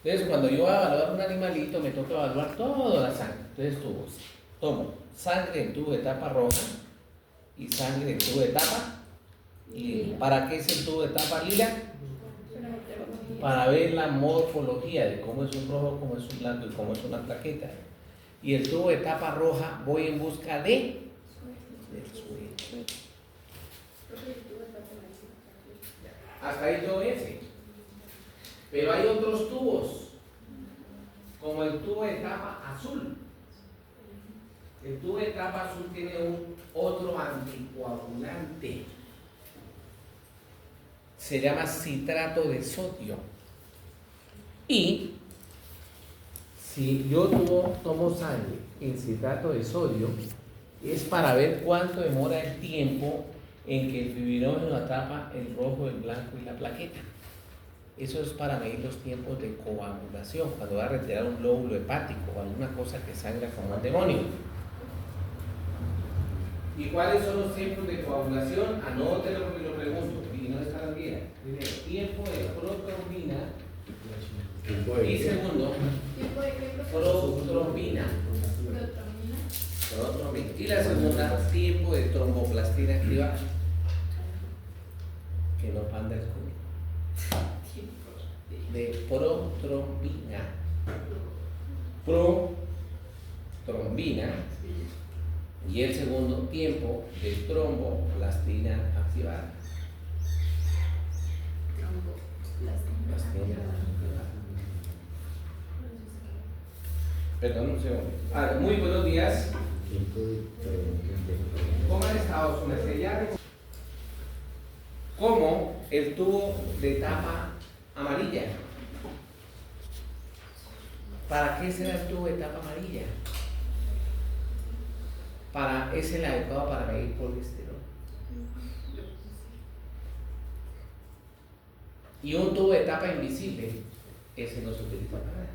Entonces, cuando yo voy a evaluar un animalito, me toca evaluar toda la sangre. Entonces, tomo sangre en tubo de tapa roja y sangre en tubo de tapa lila. ¿Para qué es el tubo de tapa lila? Para ver la morfología de cómo es un rojo, cómo es un blanco y cómo es una plaqueta. Y el tubo de tapa roja voy en busca del suero. Hasta ahí todo bien, sí. Pero hay otros tubos como el tubo de tapa azul. El tubo de tapa azul tiene otro anticoagulante. Se llama citrato de sodio. Y si yo tomo sangre en citrato de sodio, es para ver cuánto demora el tiempo en que el fibrinógeno atrapa el rojo, el blanco y la plaqueta. Eso es para medir los tiempos de coagulación, cuando va a retirar un lóbulo hepático o alguna cosa que sangra como el demonio. ¿Y cuáles son los tiempos de coagulación? Anótelo porque lo pregunto, y no está la guía. Primero, tiempo de protrombina. Y segundo, ¿Tiempo de qué? protrombina. Protrombina. Y la segunda, tiempo de tromboplastina activada. Que no panda el culo. De protrombina. Protrombina. Y el segundo, tiempo de tromboplastina activada. Plastina activada. Perdón, un segundo. Muy buenos días. ¿Cómo han estado? Su merced? Ya como el tubo de tapa amarilla. ¿Para qué será el tubo de tapa amarilla? Es el adecuado para medir colesterol. Y un tubo de tapa invisible, ese no se utiliza para nada.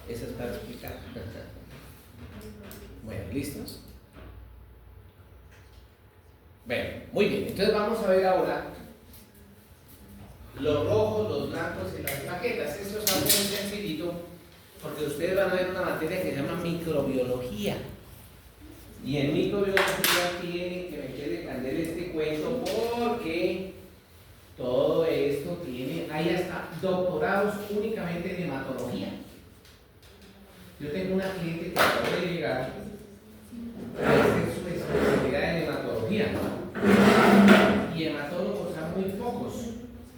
Eso es para explicar. Bueno, ¿listos? Bueno, muy bien. Entonces vamos a ver ahora los rojos, los blancos y las plaquetas. Esto es algo muy sencillito, porque ustedes van a ver una materia que se llama microbiología. Y en microbiología tienen que meterle candela este cuento, porque todo esto hay hasta doctorados únicamente en hematología. Yo tengo una cliente que acaba de llegar a hacer su especialidad en hematología, y hematólogos hay muy pocos,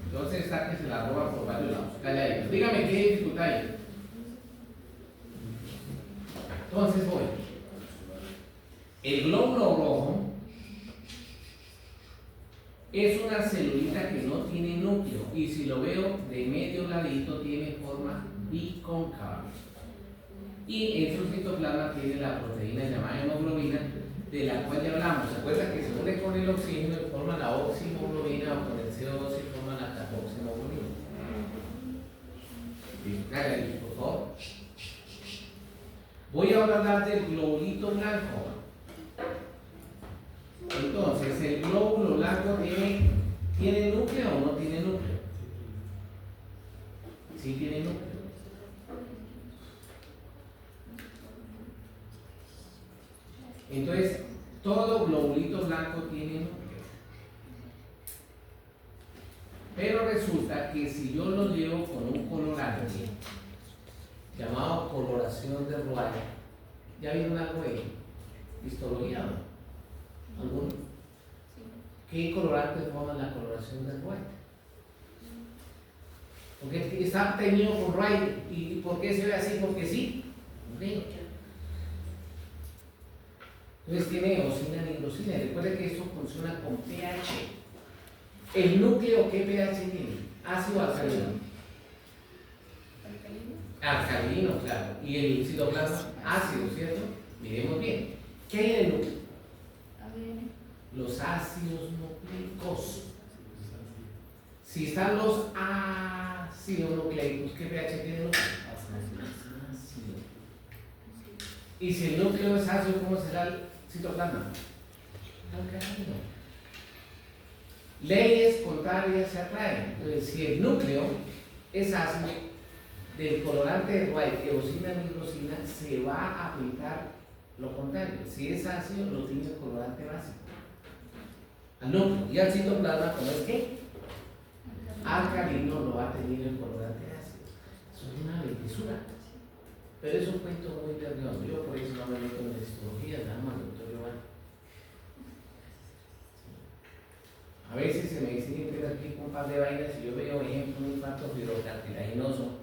entonces está que se la roban por varios lados. Calladito. Dígame qué dificultad hay. Entonces voy. El glóbulo rojo es una celulita que no tiene núcleo, y si lo veo de medio ladito tiene forma bicóncava. Y en su citoplasma tiene la proteína llamada hemoglobina, de la cual ya hablamos. ¿Se acuerdan que se une con el oxígeno y forma la oxihemoglobina, o con el CO2 y forma la carboxhemoglobina? Cállate, por favor. Voy ahora a hablar del globulito blanco. Entonces, ¿el glóbulo blanco tiene núcleo o no tiene núcleo? Sí tiene núcleo. Entonces, todo globulito blanco tiene núcleo. Pero resulta que si yo lo llevo con un colorante llamado coloración de Roy, ¿ya vieron algo de histología? ¿Alguno? ¿Qué colorante forma la coloración de Roy? Porque está teñido con Roy. ¿Y por qué se ve así? Porque sí. Entonces tiene eosina, nigrosina. Recuerden que esto funciona con pH. ¿El núcleo qué pH tiene? ¿Ácido o alcalino? Alcalino, claro. ¿Y el citoplasma? Ácido, ¿cierto? Miremos bien. ¿Qué hay en el núcleo? Los ácidos nucleicos. Si están los ácidos nucleicos, ¿qué pH tiene el núcleo? Ácido. Y si el núcleo es ácido, ¿cómo será el citoplasma? Alcalino. Leyes contrarias se atraen. Entonces, si el núcleo es ácido, del colorante de White, eosina, nigrosina, se va a aplicar lo contrario. Si es ácido, lo tiene el colorante básico. Al núcleo. Y al citoplasma, ¿cómo es que? Alcalino, lo va a tener el colorante ácido. Eso es una bellezura. Pero es un cuento muy nervioso. Yo por eso no me meto en histología, nada más, doctor Giovanni. A veces se me dicen que aquí con un par de vainas y yo veo, ejemplo, un infarto fibrocartilaginoso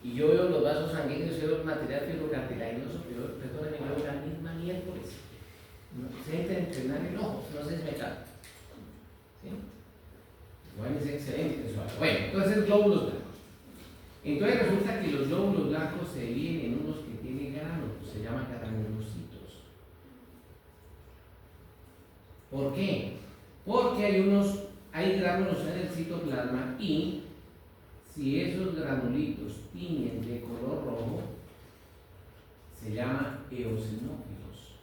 y yo veo los vasos sanguíneos y veo el material fibrocartilaginoso, pero perdónenme, veo la misma miércoles. Se entra a entrenar el ojo, no sé si me cabe. ¿Sí? Bueno, es excelente eso. Bueno, entonces glóbulos blancos. Entonces resulta que los glóbulos blancos se dividen en unos que tienen gránulos, se llaman granulocitos. ¿Por qué? Porque hay gránulos en el citoplasma y si esos granulitos tiñen de color rojo, se llama eosinófilos.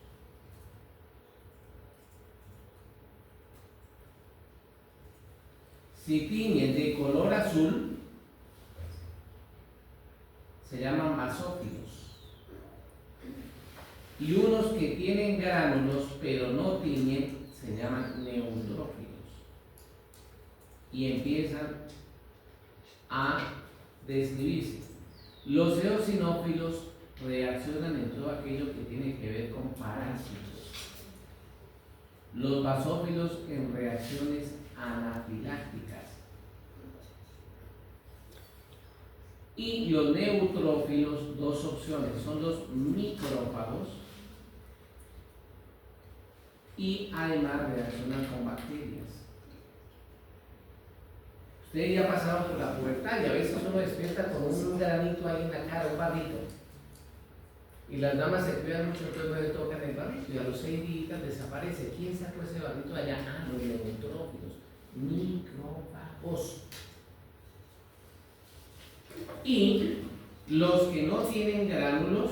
Si tiñen de color azul, se llaman basófilos. Y unos que tienen gránulos pero no tiñen, se llaman neutrófilos. Y empiezan a describirse. Los eosinófilos reaccionan en todo aquello que tiene que ver con parásitos. Los basófilos en reacciones anafilácticas. Y los neutrófilos, dos opciones, son los micrófagos y además reaccionan con bacterias. Ustedes ya pasaron por la pubertad y a veces uno despierta con un granito ahí en la cara, un barrito. Y las damas se cuidan mucho, entonces no le tocan el barrito y a los 6 días desaparece. ¿Quién sacó ese barrito allá? Ah, los neutrófilos, micrófagos. Y los que no tienen gránulos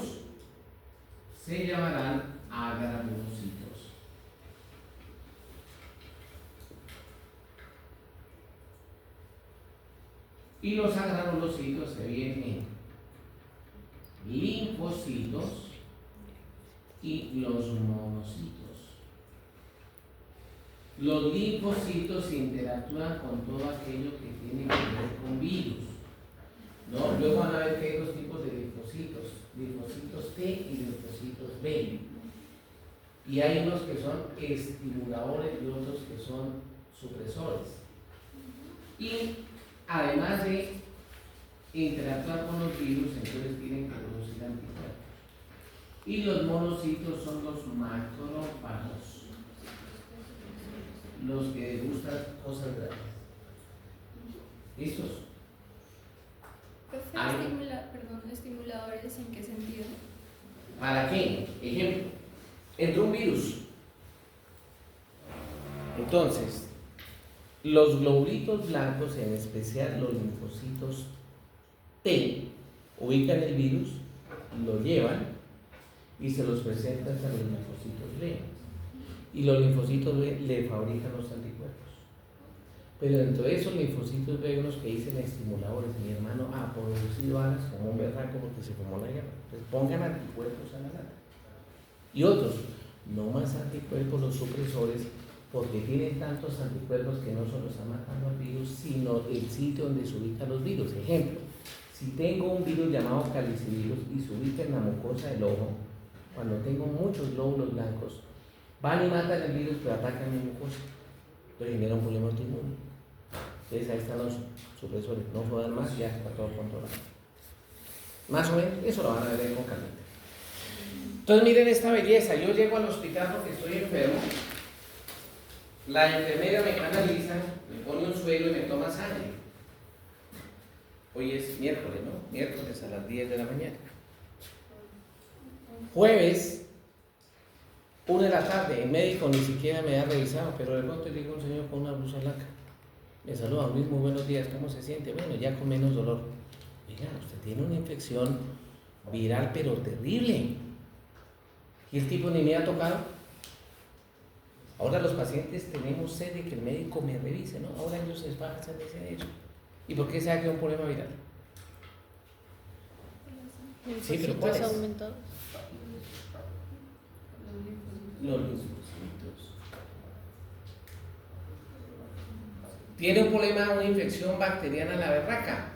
se llamarán agranulocitos. Y los agranulocitos se dividen en linfocitos y los monocitos. Los linfocitos interactúan con todo aquello que tiene que ver con virus. ¿No? Luego van a ver que hay dos tipos de linfocitos T y linfocitos B. Y hay unos que son estimuladores y otros que son supresores. Y además de interactuar con los virus, entonces tienen que producir anticuerpos. Y los monocitos son los macrófagos, los que degustan cosas grandes. ¿Listos? Profe, estimuladores, ¿en qué sentido? ¿Para qué? Ejemplo, entró un virus. Entonces, los globulitos blancos, en especial los linfocitos T, ubican el virus, lo llevan y se los presentan a los linfocitos B. Y los linfocitos B le fabrican los anticuerpos. Pero dentro de esos linfocitos B hay unos que dicen estimuladores. Mi hermano ha producido alas como un berraco porque se formó la guerra. Entonces pongan anticuerpos a la lata. Y otros, no más anticuerpos, los supresores, porque tienen tantos anticuerpos que no solo están matando al virus, sino el sitio donde se ubican los virus. Ejemplo, si tengo un virus llamado calicivirus y se ubica en la mucosa del ojo, cuando tengo muchos glóbulos blancos, van y matan el virus pero atacan mi mucosa. Entonces genera un problema autoinmune. Entonces ahí están los supresores, no jodan más, ya está todo controlado. Más o menos, eso lo van a ver con calma. Entonces miren esta belleza, yo llego al hospital porque estoy enfermo, la enfermera me canaliza, me pone un suero y me toma sangre. Hoy es miércoles, ¿no? Miércoles a las 10 de la mañana. Jueves, 1 de la tarde, el médico ni siquiera me ha revisado, pero de pronto llega un señor con una blusa blanca. Me saluda, Luis, muy buenos días, ¿cómo se siente? Bueno, ya con menos dolor. Oiga, usted tiene una infección viral, pero terrible. Y el tipo ni me ha tocado. Ahora los pacientes tenemos sed de que el médico me revise, ¿no? Ahora ellos se bajan de eso. ¿Y por qué sabe que es un problema viral? Sí, pero ¿cuál es? Aumentados. Los linfocitos. Tiene un problema, una infección bacteriana en la berraca.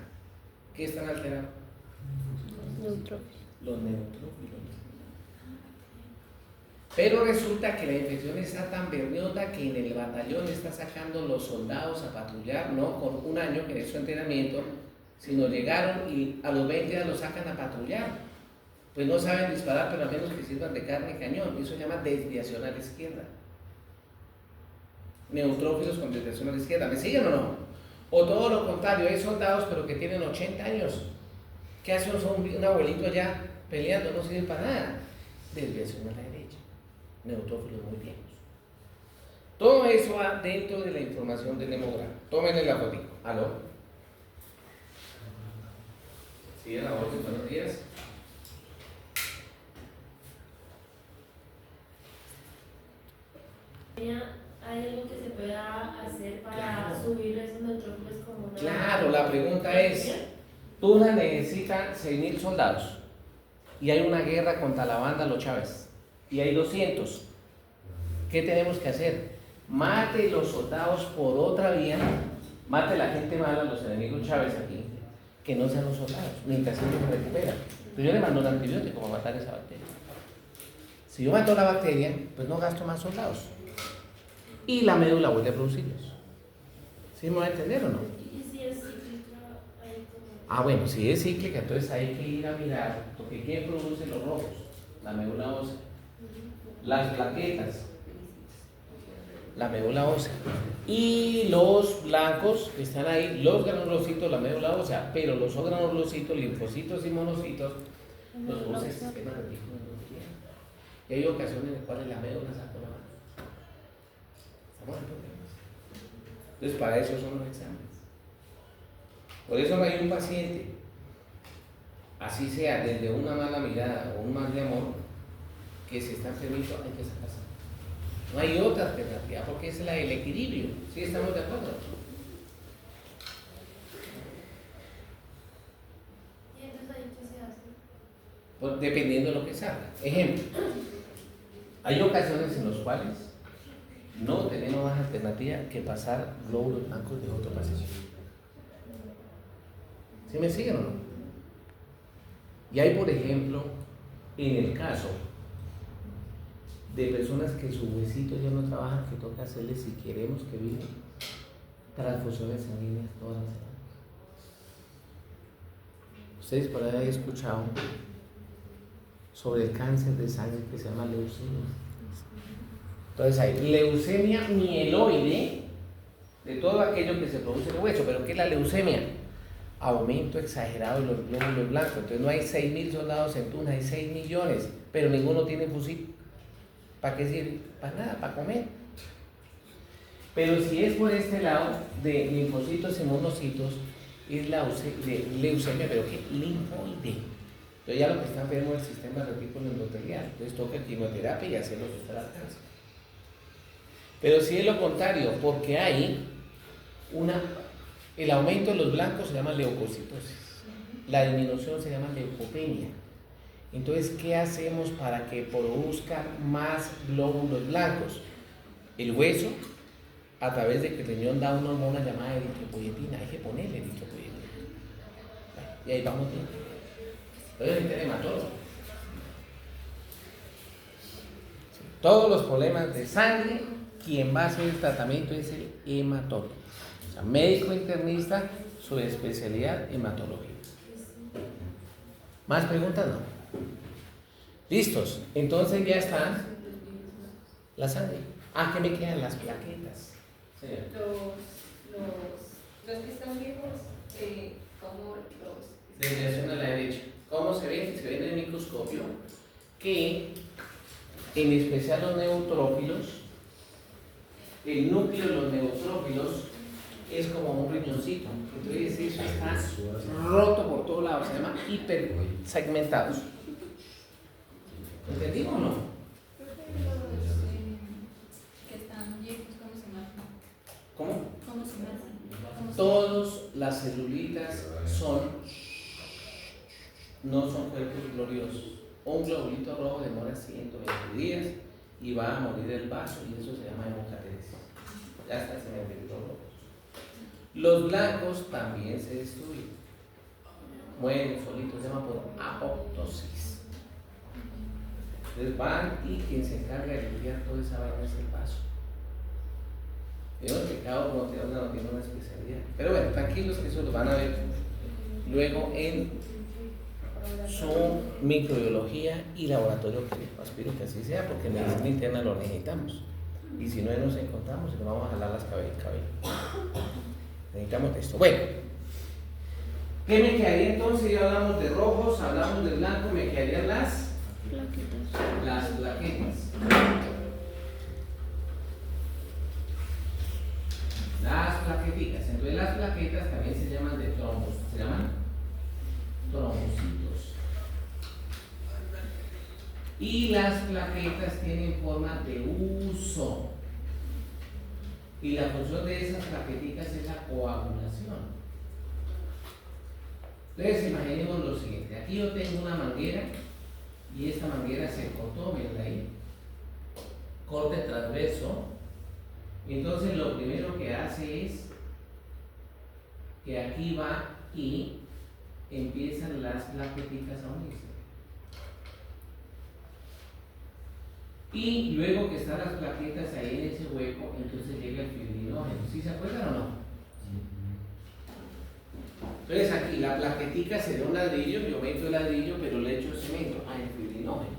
¿Qué están alterados? Los neutrófilos. Pero resulta que la infección está tan berriota que en el batallón está sacando los soldados a patrullar, ¿no? Con un año que es su entrenamiento, sino llegaron y a los 20 días los sacan a patrullar. Pues no saben disparar, pero a menos que sirvan de carne y cañón. Eso se llama desviación a la izquierda. Neutrófilos con desviación a la izquierda. ¿Me siguen o no? O todo lo contrario, hay soldados pero que tienen 80 años. ¿Qué hace un abuelito allá peleando? No sirve para nada. Desviación a la derecha. Neutrófilos muy viejos. Todo eso va dentro de la información del hemograma. Tómenle la foto. ¿Aló? Sí, a la orden, buenos días. ¿Hay algo que se pueda hacer para subir esos neutrófilos como una... Claro, la pregunta es, Tuna necesita 6.000 soldados y hay una guerra contra la banda Los Chávez y hay 200. ¿Qué tenemos que hacer? Mate los soldados por otra vía, mate la gente mala, los enemigos Chávez aquí, que no sean los soldados, mientras ellos se recuperan. Pero yo le mando un antibiótico para matar esa bacteria. Si yo mato la bacteria, pues no gasto más soldados. Y la médula vuelve a producirlos. ¿Sí me va a entender o no? ¿Y si es cíclica? Ahí como... Ah, bueno, si es cíclica, entonces hay que ir a mirar, porque ¿quién produce los rojos? La médula ósea. Las plaquetas, la médula ósea. Y los blancos que están ahí, los granulocitos, la médula ósea, pero los granulocitos, linfocitos y monocitos, los produce el sistema retículo endotelial. Y hay ocasiones en las cuales la médula saca la mano. Estamos en problemas. Entonces, para eso son los exámenes. Por eso no hay un paciente, así sea desde una mala mirada o un mal de amor, que si está enfermito hay que sacar sangre. No hay otra alternativa porque es el equilibrio. ¿Sí estamos de acuerdo? ¿Y entonces ahí qué se hace? Pues, dependiendo de lo que salga. Ejemplo, hay ocasiones en las cuales no tenemos más alternativa que pasar glóbulos blancos de otro paciente. ¿Sí me siguen o no? Y hay, por ejemplo, en el caso de personas que su huesito ya no trabaja, que toca hacerle, si queremos que vivan, transfusiones sanguíneas todas las semanas. Ustedes por ahí han escuchado sobre el cáncer de sangre que se llama leucemia. Entonces hay leucemia mieloide, de todo aquello que se produce en el hueso. ¿Pero qué es la leucemia? Aumento exagerado de los glóbulos blancos. Entonces no hay 6.000 soldados en Tuna, hay 6 millones, pero ninguno tiene fusil. ¿Para qué sirve? Para nada, para comer. Pero si es por este lado de linfocitos y monocitos, es la leucemia, pero ¿qué? Linfoide. Entonces ya lo que está enfermo es el sistema retículo endotelial. Entonces toca quimioterapia y hacerlo sustar al cáncer. Pero si es lo contrario, porque hay el aumento de los blancos se llama leucocitosis, la disminución se llama leucopenia. Entonces, ¿qué hacemos para que produzca más glóbulos blancos? El hueso, a través de que el riñón da una hormona llamada eritropoyetina, hay que ponerle eritropoyetina. Y ahí vamos bien. Entonces, el hematólogo. Todos los problemas de sangre, quien va a hacer el tratamiento es el hematólogo. O sea, médico internista, su especialidad, hematología. ¿Más preguntas? No. ¿Listos? Entonces ya está la sangre. ¿Qué me quedan? Las plaquetas. Sí. Los que están viejos, como los... Desviación a la derecha. ¿Cómo se ven? Se ven en el microscopio que, en especial los neutrófilos, el núcleo de los neutrófilos es como un riñoncito. Entonces eso está roto por todos lados. Se llama hipersegmentados. ¿Entendimos o no? Que están viejos, ¿cómo se llaman? ¿Cómo? ¿Cómo se llaman? Todas las celulitas no son cuerpos gloriosos. Un globulito rojo demora 120 días y va a morir el vaso y eso se llama hemocatesis. Ya está, se me olvidó rojo. Los blancos también se destruyen. Mueren solitos, se llama por apoptosis. Entonces van y quien se encarga de limpiar toda esa vaina es el vaso. Vemos que cada uno tiene una especialidad. Pero bueno, tranquilos que eso lo van a ver luego en su microbiología y laboratorio clínico. Aspiro que así sea, porque en medicina interna lo necesitamos. Y si no nos encontramos, nos vamos a jalar las cabellas. Necesitamos esto. Bueno, ¿qué me quedaría entonces? Ya hablamos de rojos, hablamos de blanco, me quedarían las plaquetas. Las plaqueticas. Entonces las plaquetas también se llaman de trombos. Se llaman trombocitos. Y las plaquetas tienen forma de uso. Y la función de esas plaqueticas es la coagulación. Entonces imaginemos lo siguiente. Aquí yo tengo una manguera y esta manguera se cortó, miren ahí. Corte transverso. Entonces lo primero que hace es que aquí va y empiezan las plaqueticas a unirse. Y luego que están las plaquetas ahí en ese hueco, entonces llega el fibrinógeno. ¿Sí se acuerdan o no? Entonces aquí la plaquetica sería un ladrillo, yo meto el ladrillo, pero le echo cemento al fibrinógeno.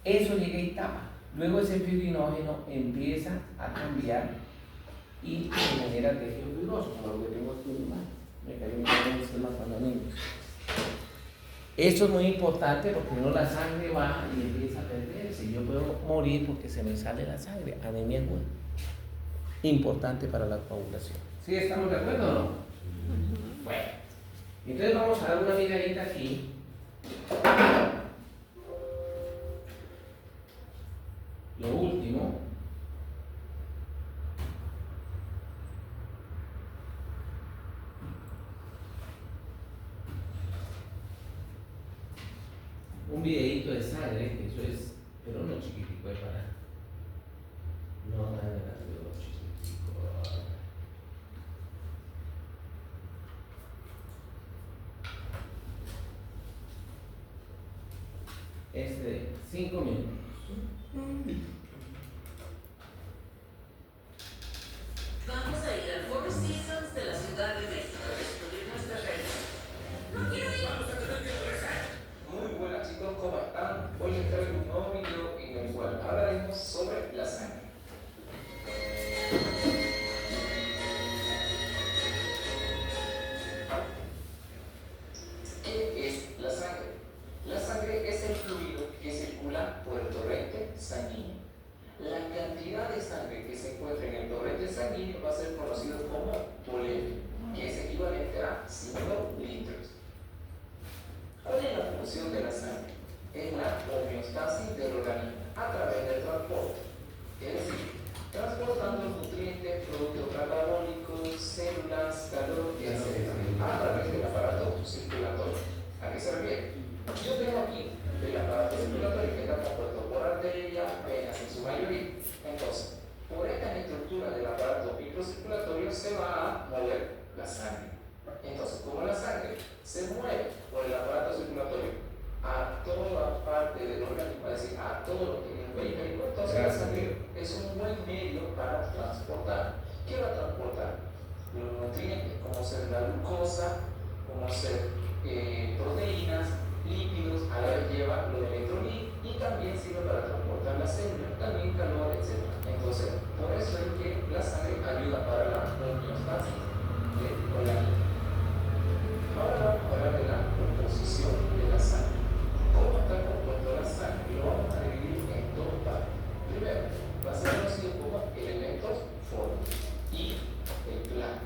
Eso llega y tapa. Luego ese fibrinógeno empieza a cambiar y se genera tejido fibroso, como lo que tengo aquí en mi mano. Me cayó un poco encima cuando niños. Esto es muy importante porque no la sangre baja y empieza a perderse. Yo puedo morir porque se me sale la sangre, anemia aguda. Importante para la coagulación. ¿Sí estamos de acuerdo o no? Bueno, entonces vamos a dar una miradita aquí. Lo último. Un videito de sangre, que eso es, pero no chiquitico, es para no dañar lo chiquitico. Es de 5 minutos. Vamos a ir al Four Seasons de la Ciudad de México a descubrir nuestras reglas. No quiero ir. Vamos a tener que regresar. Muy buenas chicos, ¿cómo están? Hoy les traigo un nuevo video en el cual hablaremos sobre la sangre. ¿Qué es la sangre? La sangre es el fluido que circula por el torrente sanguíneo. La cantidad de sangre que se encuentra en el torrente sanguíneo va a ser conocido como polemia, que es equivalente a 5 litros. ¿Cuál es la función de la sangre? Es la homeostasis del organismo a través del transporte, es decir, transportando nutrientes, productos catabólicos, células, calor, etc. a través del aparato circulatorio. ¿A qué se refiere? Yo tengo aquí el aparato circulatorio que está compuesto por arterias, venas en su mayoría. Entonces, por esta estructura del aparato microcirculatorio se va a mover la sangre. Entonces, como la sangre se mueve por el aparato circulatorio a toda parte del organismo, es decir, a todo lo que es el periférico, entonces la sangre es un buen medio para transportar. ¿Qué va a transportar? Los nutrientes, como ser la glucosa, como ser proteínas, lípidos, a la vez lleva los electrolitos y también sirve para transportar las células, también calor, etc. Entonces, por eso es que la sangre ayuda para la homeostasis del organismo. Ahora vamos a hablar de la composición de la sangre. ¿Cómo está compuesto la sangre? Lo vamos a dividir en dos partes. Primero, va a ser conocido como elementos fórmicos y el plasma.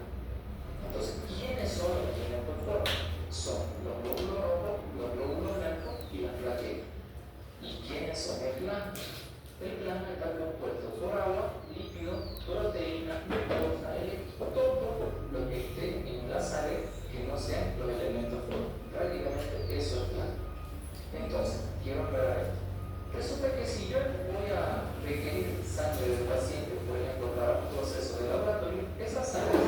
Entonces, ¿quiénes son los elementos fórmicos? Son los glóbulos rojos, los glóbulos blancos y las plaquetas. ¿Y quiénes son el plasma? El plasma está compuesto por agua, lípidos, proteínas, glucosa, todo lo que esté en la sangre que no sean los elementos fórmicos. Prácticamente eso es plasma. Entonces, quiero aclarar esto. Resulta que si yo voy a requerir sangre del paciente, por ejemplo, para un proceso de laboratorio, esa sangre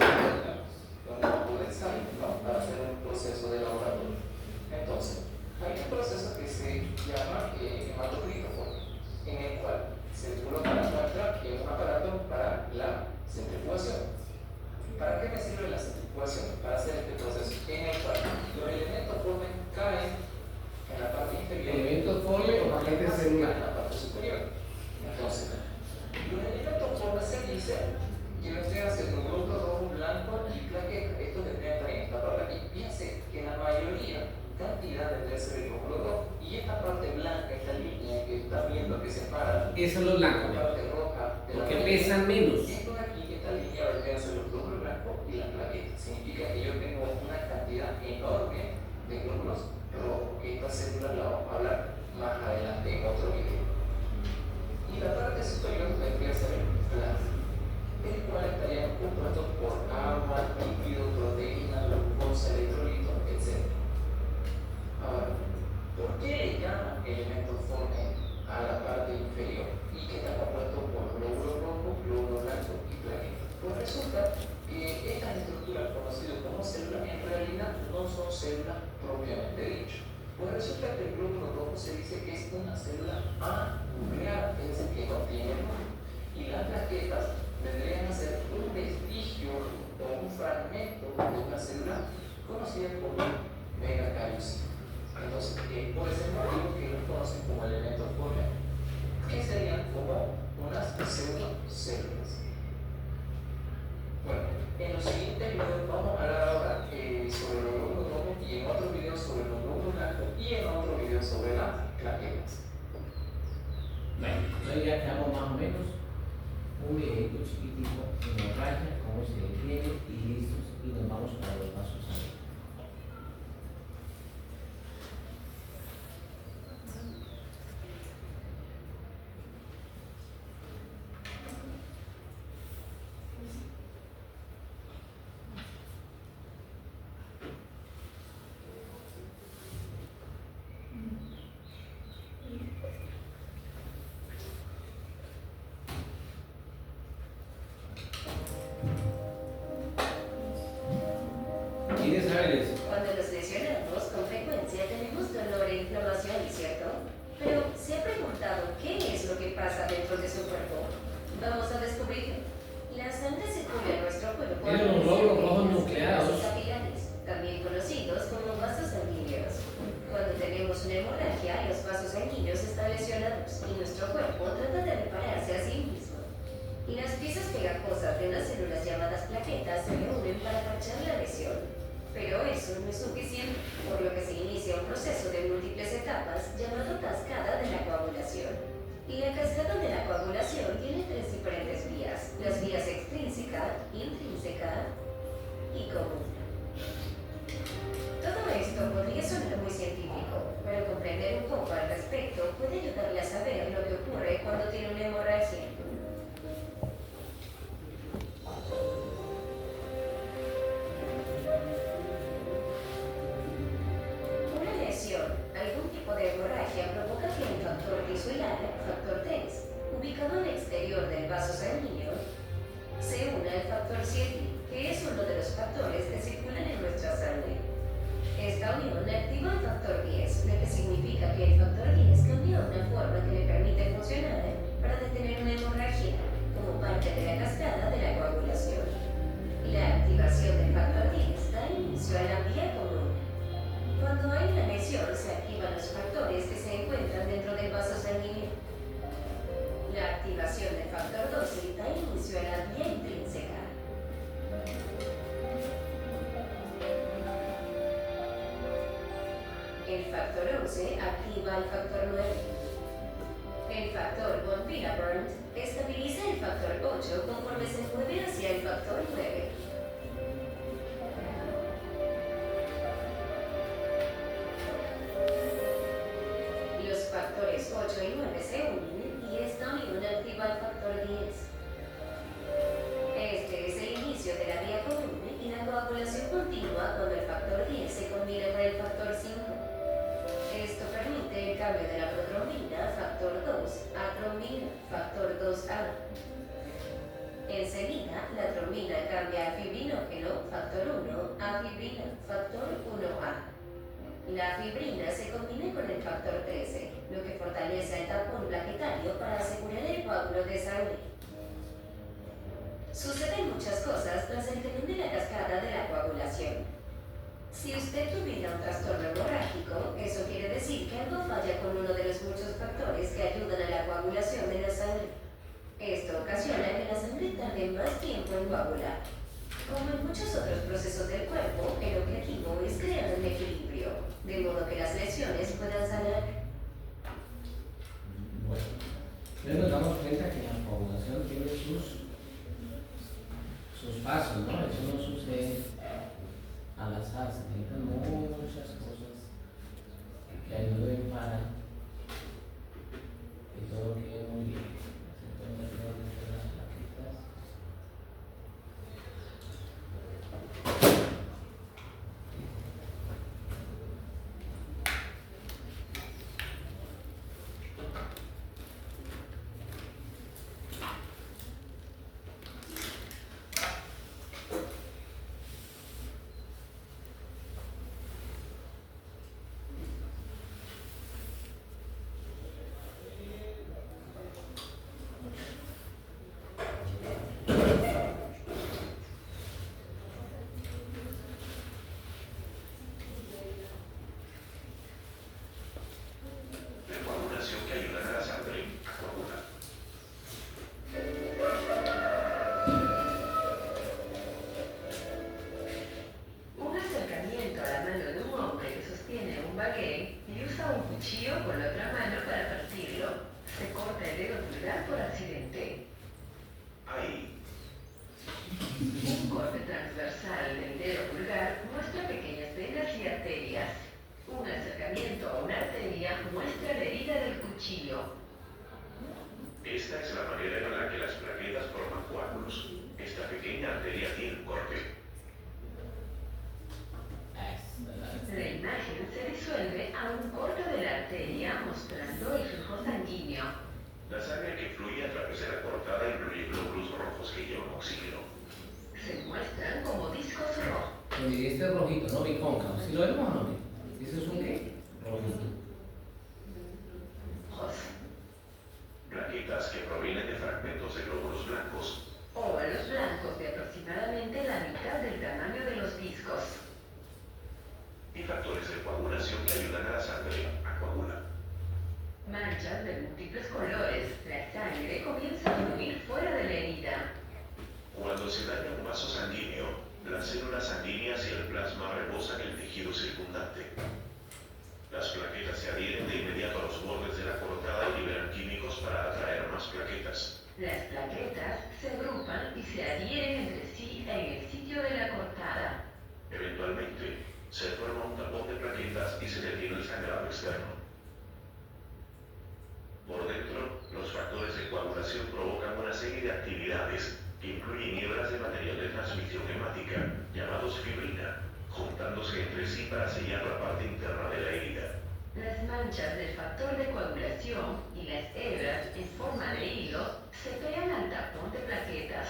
no va a poder salir, ¿no? Para hacer un proceso de laboratorio. Entonces, hay un proceso que se llama hematocrito, en el cual se coloca la muestra en un aparato para la centrifugación. ¿Para qué me sirve la centrifugación? Para hacer este proceso, en el superior. Entonces, los elementos forma se dice que vendrían a ser un glóbulo rojo, blanco y plaqueta. Esto vendría también en esta tabla. Y fíjense que la mayoría cantidad vendría a ser el glóbulo rojo. Y esta parte blanca, esta línea que están viendo que separa Eso es lo blanco, la parte roja de la porque plaqueta. pesan menos. Esto de aquí, esta línea vendría a ser los glóbulos blancos y la plaqueta. Significa que yo tengo una cantidad enorme de glóbulos rojos. Esta célula la vamos a hablar más adelante en otro video. Y la parte superior vendría a ser el plasma, el cual estaría compuesto por agua, líquido, proteína, glucosa, electrolitos, etc. Ahora, ¿por qué le llaman elementos forme a la parte inferior y que está compuesto por glóbulos rojos, glóbulos blancos y plaquetas? Pues resulta que estas estructuras conocidas como células en realidad no son células propiamente dicho. Pues resulta que el glóbulo rojo se dice que es una célula anuclear, es decir, que no tiene núcleo. Y las plaquetas vendrían a ser un vestigio o un fragmento de una célula conocida como megacariosis. Entonces, por ese motivo que los conocen como elementos forme, que serían como unas pseudocélulas. Bueno, en los siguientes videos vamos a hablar ahora sobre los glóbulos rojos y en otro video sobre los glóbulos blancos y en otro video sobre las plaquetas. Bueno, entonces ya quedamos más o menos un videito chiquitico en la raya, cómo se detiene y listos, y nos vamos para los vasos sanguíneos. ¿Quieres saber eso? Cuando nos lesionamos, con frecuencia tenemos dolor e inflamación, ¿cierto? Pero ¿se ha preguntado qué es lo que pasa dentro de su cuerpo? Vamos a descubrirlo. La sangre circula en nuestro cuerpo. Tiene los glóbulos rojos nucleados. Vasos capilares, también conocidos como vasos sanguíneos. Cuando tenemos una hemorragia, los vasos sanguíneos están lesionados y nuestro cuerpo trata de repararse a sí mismo. Y las piezas pegajosas de unas células llamadas plaquetas se reúnen para parchar la lesión. Pero eso no es suficiente, por lo que se inicia un proceso de múltiples etapas llamado cascada de la coagulación. Y la cascada de la coagulación tiene tres diferentes vías: las vías extrínseca, intrínseca y común. Todo esto podría sonar muy científico, pero comprender un poco al respecto puede ayudarle a saber lo que ocurre cuando tiene una hemorragia. Una lesión, algún tipo de hemorragia, provoca que el factor tisular, factor 3, ubicado al exterior del vaso sanguíneo, se una al factor 7, que es uno de los factores que circulan en nuestra sangre. Esta unión activa el factor 10, lo que significa que el factor 10 cambia una forma que le permite funcionar para detener una hemorragia, como parte de la cascada de la coagulación. La activación del factor 10 da inicio a la vía común. Cuando hay una lesión, se activan los factores que se encuentran dentro del vaso sanguíneo. La activación del factor 12 da inicio a la vía intrínseca. El factor 11 activa el factor 9. El factor von Willebrand estabiliza el factor 8 conforme se mueve hacia el factor 9. Los factores 8 y 9 se unen y esta unión activa el factor 10. Este es el inicio de la vía común y la coagulación continúa cuando el factor 10 se combina con el factor 5. Esto permite el cambio de la protrombina, factor 2, a trombina, factor 2A. Enseguida, la trombina cambia a fibrinógeno, factor 1, a fibrina, factor 1A. La fibrina se combina con el factor 13, lo que fortalece el tapón plaquetario para asegurar el coágulo de sangre. Suceden muchas cosas tras el telón de la cascada de la coagulación. Si usted tuviera un trastorno hemorrágico, eso quiere decir que algo falla con uno de los muchos factores que ayudan a la coagulación de la sangre. Esto ocasiona que la sangre tarde más tiempo en coagular. Como en muchos otros procesos del cuerpo, el objetivo es crear un equilibrio, de modo que las lesiones puedan sanar. Bueno, entonces nos damos cuenta que la coagulación tiene sus pasos, ¿no? Eso no sucede al azar, se necesitan muchas cosas que ayuden para que todo quede muy bien. Se pueden meter las plaquitas. La coagulación que ayuda a la sangre a coagular. Un acercamiento a la mano de un hombre que sostiene un baguette y usa un cuchillo con la otra mano para partirlo. Se corta el dedo pulgar por accidente. Ahí. Un corte transversal del dedo pulgar muestra pequeñas venas y arterias. Un acercamiento a una arteria muestra la herida del cuchillo. Esta es la manera en la que las plaquetas forman coágulos. Esta pequeña arteria tiene un corte. La imagen se disuelve a un corte de la arteria mostrando el flujo sanguíneo. La sangre que fluye a través de la cortada incluye glóbulos rojos que llevan oxígeno. Se muestran como discos rojos. Mire, este es rojito, ¿no? Bicóncavo. ¿Sí lo vemos o no? ¿Ese es un qué? Rojito. Plaquetas que provienen de fragmentos de glóbulos blancos. Óvalos blancos de aproximadamente la mitad del tamaño de los discos. Y factores de coagulación que ayudan a la sangre a coagular. Manchas de múltiples colores. La sangre comienza a fluir fuera de la herida. Cuando se daña un vaso sanguíneo, las células sanguíneas y el plasma rebosan el tejido circundante. Las plaquetas se adhieren de inmediato a los bordes de la cortada y liberan químicos para atraer más plaquetas. Las plaquetas se agrupan y se adhieren entre sí en el sitio de la cortada. Eventualmente, se forma un tapón de plaquetas y se detiene el sangrado externo. Por dentro, los factores de coagulación provocan una serie de actividades que incluyen hebras de material de transmisión hemática, llamados fibrina, juntándose entre sí para sellar la parte interna de la herida. Las manchas del factor de coagulación y las hebras en forma de hilo se pegan al tapón de plaquetas.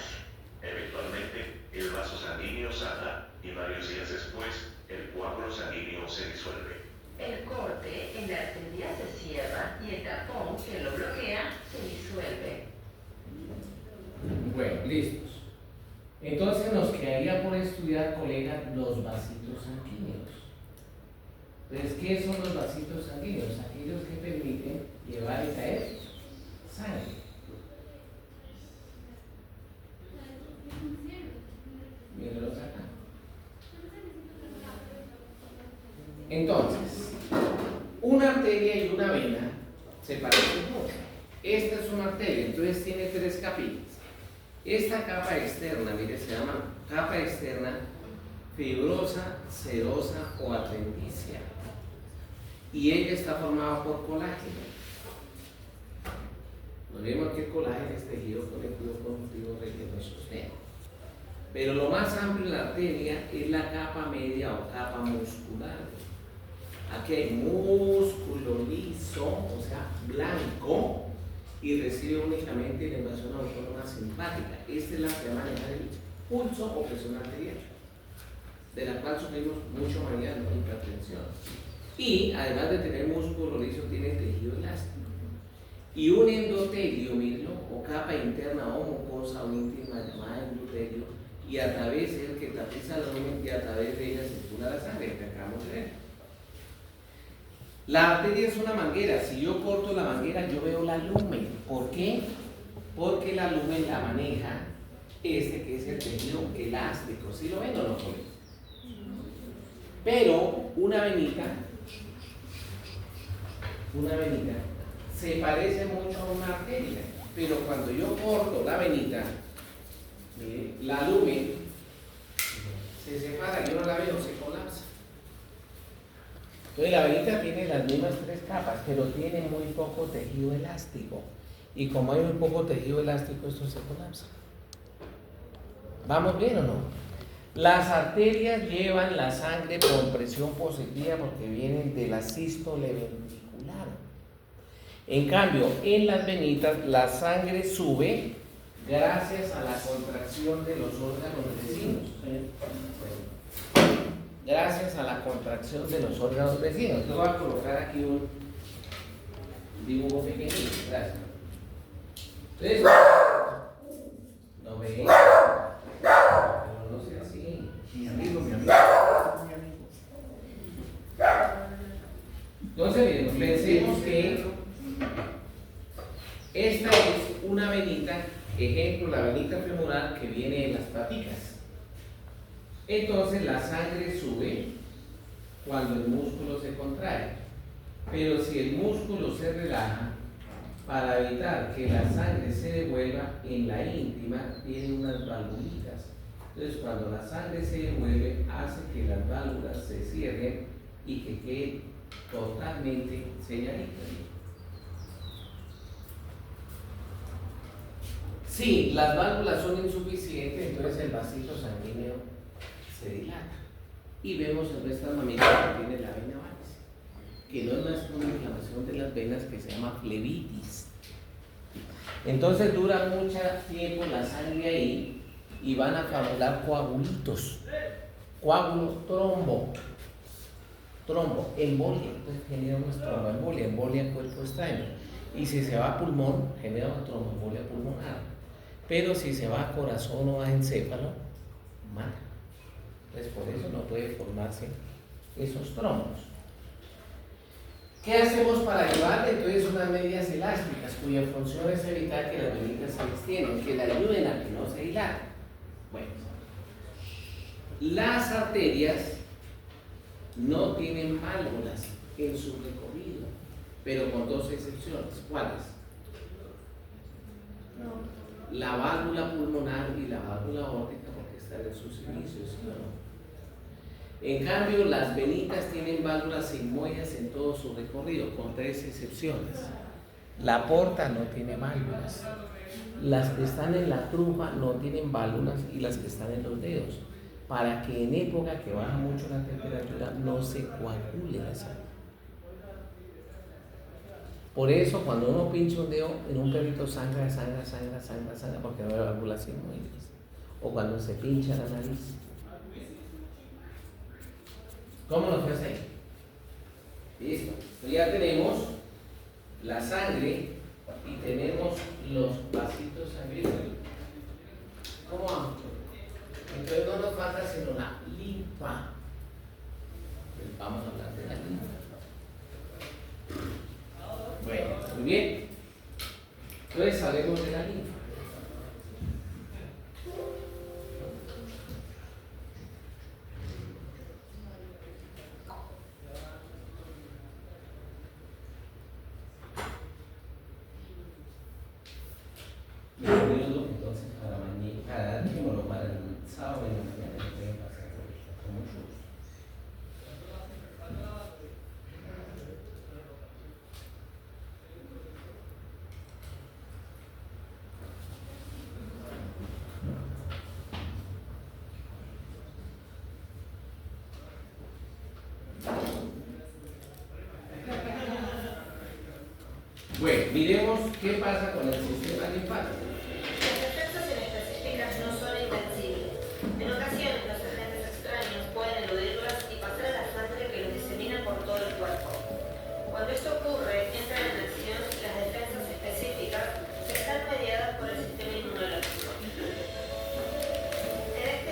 Eventualmente, el vaso sanguíneo sana y varios días después, el coágulo sanguíneo se disuelve. El corte en la arteria se cierra y el tapón que lo bloquea se disuelve. Bueno, listos. Entonces nos quedaría por estudiar, colega, los vasitos sanguíneos. Entonces, ¿qué son los vasitos sanguíneos? Aquellos que permiten llevar y traer sangre. Mírenlos acá. Entonces, una arteria y una vena se parecen mucho. Esta es una arteria, entonces tiene tres capitas. Esta capa externa, mire, se llama capa externa fibrosa, serosa o adventicia. Y ella está formada por colágeno. Nos vemos que el colágeno es tejido conectivo conjuntivo relleno sostén. Pero lo más amplio de la arteria es la capa media o capa muscular. Aquí hay músculo liso, o sea, blanco, y recibe únicamente la invasión autónoma simpática. Esta es la que maneja el pulso o presión arterial, de la cual sufrimos mucho mañana, ¿no? Hipertensión. Y además de tener músculo liso, tiene tejido elástico. Y un endotelio, mírenlo, o capa interna o mucosa o íntima llamada endotelio, y a través es el que tapiza el lumen y a través de ella circula la sangre, que acabamos de ver. La arteria es una manguera. Si yo corto la manguera, yo veo la lumen. ¿Por qué? Porque la lumen la maneja que es el tejido elástico. ¿Sí lo ven o no? Pero una venita se parece mucho a una arteria, pero cuando yo corto la venita, la lumen se separa, yo no la veo, se colapsa. Entonces la venita tiene las mismas 3 capas, pero tiene muy poco tejido elástico, y como hay muy poco tejido elástico, esto se colapsa. ¿Vamos bien o no? Las arterias llevan la sangre con presión positiva porque vienen de la sístole ventricular. En cambio, en las venitas la sangre sube gracias a la contracción de los órganos vecinos. Gracias a la contracción de los órganos vecinos. Yo voy a colocar aquí un dibujo pequeñito. Gracias. Entonces, ¿no ve? Pero no sea así. Mi amigo. Entonces, miren, pensemos que esta es una venita, ejemplo, la venita femoral que viene en las paticas. Entonces la sangre sube cuando el músculo se contrae, pero si el músculo se relaja, para evitar que la sangre se devuelva en la íntima, tiene unas valvulitas. Entonces cuando la sangre se devuelve, hace que las válvulas se cierren y que queden totalmente selladitas. Si las válvulas son insuficientes, entonces el vasito sanguíneo se dilata. Y vemos en nuestra mamita que tiene la vena varice, que no es más que una inflamación de las venas que se llama flebitis. Entonces dura mucho tiempo la sangre ahí y van a formular coagulitos. Coágulo, trombo, embolia. Entonces genera una tromboembolia, cuerpo extraño. Y si se va a pulmón, genera una tromboembolia pulmonar. Pero si se va a corazón o a encéfalo, mata. Entonces por eso no puede formarse esos trombos. ¿Qué hacemos para ayudarle? Entonces unas medias elásticas cuya función es evitar que las venitas se extiendan, que le ayuden a que no se dilaten. Bueno, las arterias no tienen válvulas en su recorrido, pero con 2 excepciones. ¿Cuáles? La válvula pulmonar y la válvula aórtica, porque están en sus inicios, ¿sí o no? En cambio, las venitas tienen válvulas sigmoides en todo su recorrido, con 3 excepciones. La porta no tiene válvulas. Las que están en la trufa no tienen válvulas y las que están en los dedos, para que en época que baja mucho la temperatura no se coagule la sangre. Por eso cuando uno pincha un dedo en un perrito sangra, porque no hay válvulas sigmoides. O cuando se pincha la nariz. ¿Cómo nos hace ahí? Listo. Pues ya tenemos la sangre y tenemos los vasitos sanguíneos. ¿Cómo vamos? Entonces no nos falta sino la linfa. Pues vamos a hablar de la linfa. Bueno, muy bien. Entonces hablemos de la linfa. Entonces para mañana, para el sábado y mañana pueden pasar con mucho gusto. Bueno, miremos qué pasa con el sistema linfático. Las defensas inespecíficas no son invencibles. En ocasiones, los agentes extraños pueden eludirlas y pasar a la sangre que los disemina por todo el cuerpo. Cuando esto ocurre, entran en acción las defensas específicas que están mediadas por el sistema inmunológico. En este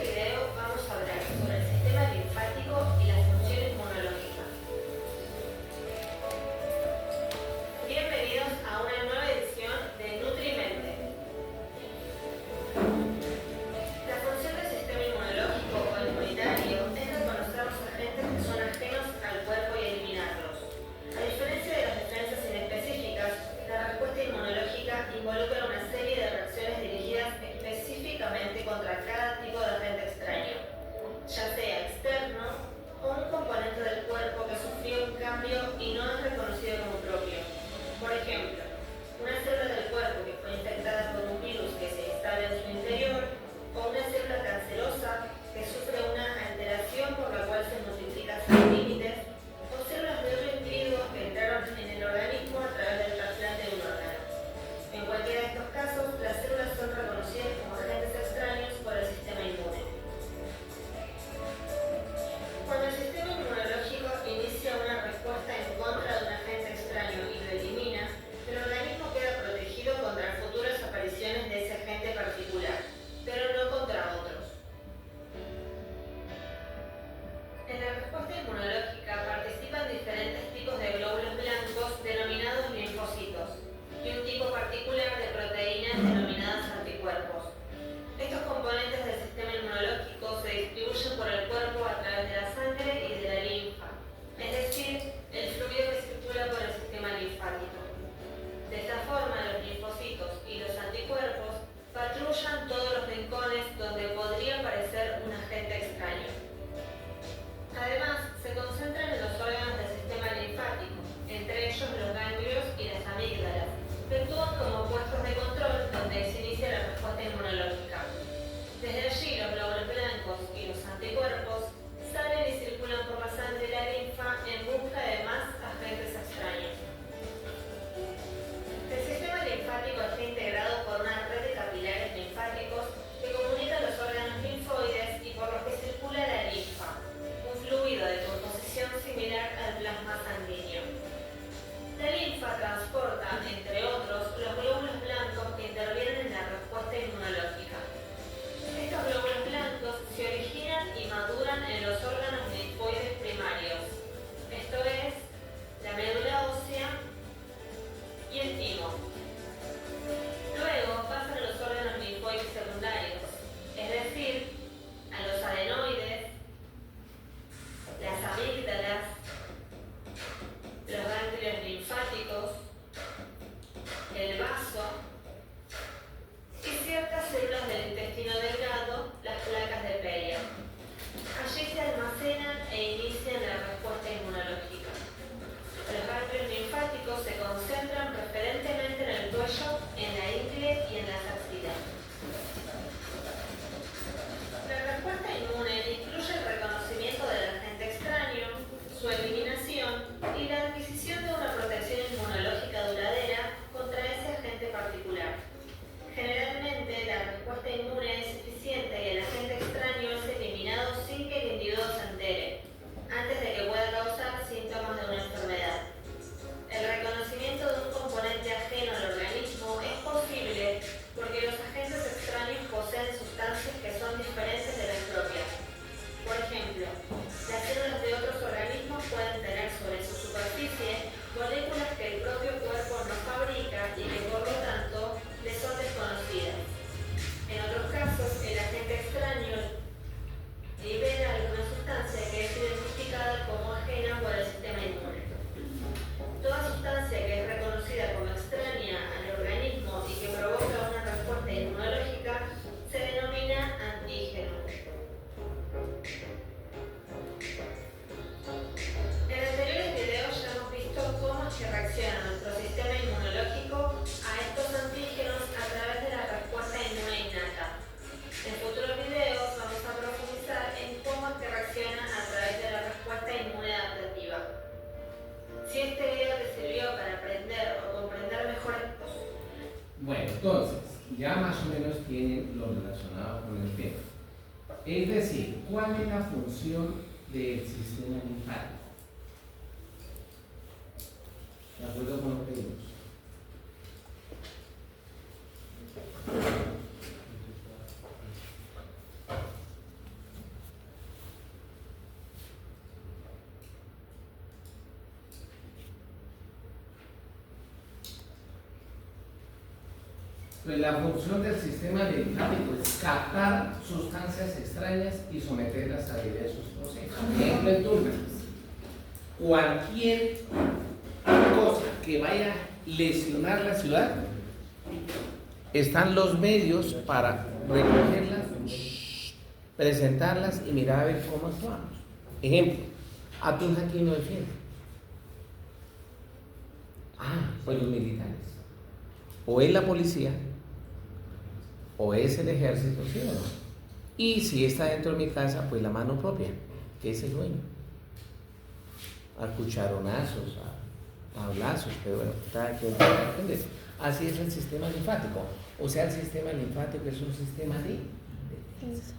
Entonces, ya más o menos tienen lo relacionado con el tema. Es decir, ¿cuál es la función del sistema linfático? ¿De acuerdo con lo que vimos? Pues la función del sistema linfático es captar sustancias extrañas y someterlas a diversos procesos. Por ejemplo, en turnas, cualquier cosa que vaya a lesionar la ciudad, están los medios para recogerlas, presentarlas y mirar a ver cómo actuamos. Ejemplo, ¿a Tunja quién lo defiende? Pues los militares. O es la policía, o es el ejército, ¿sí o no? Y si está dentro de mi casa, pues la mano propia, que es el dueño. A cucharonazos, a tablazos, pero bueno, cada quien puede entender. Así es el sistema linfático. O sea, el sistema linfático es un sistema de defensa.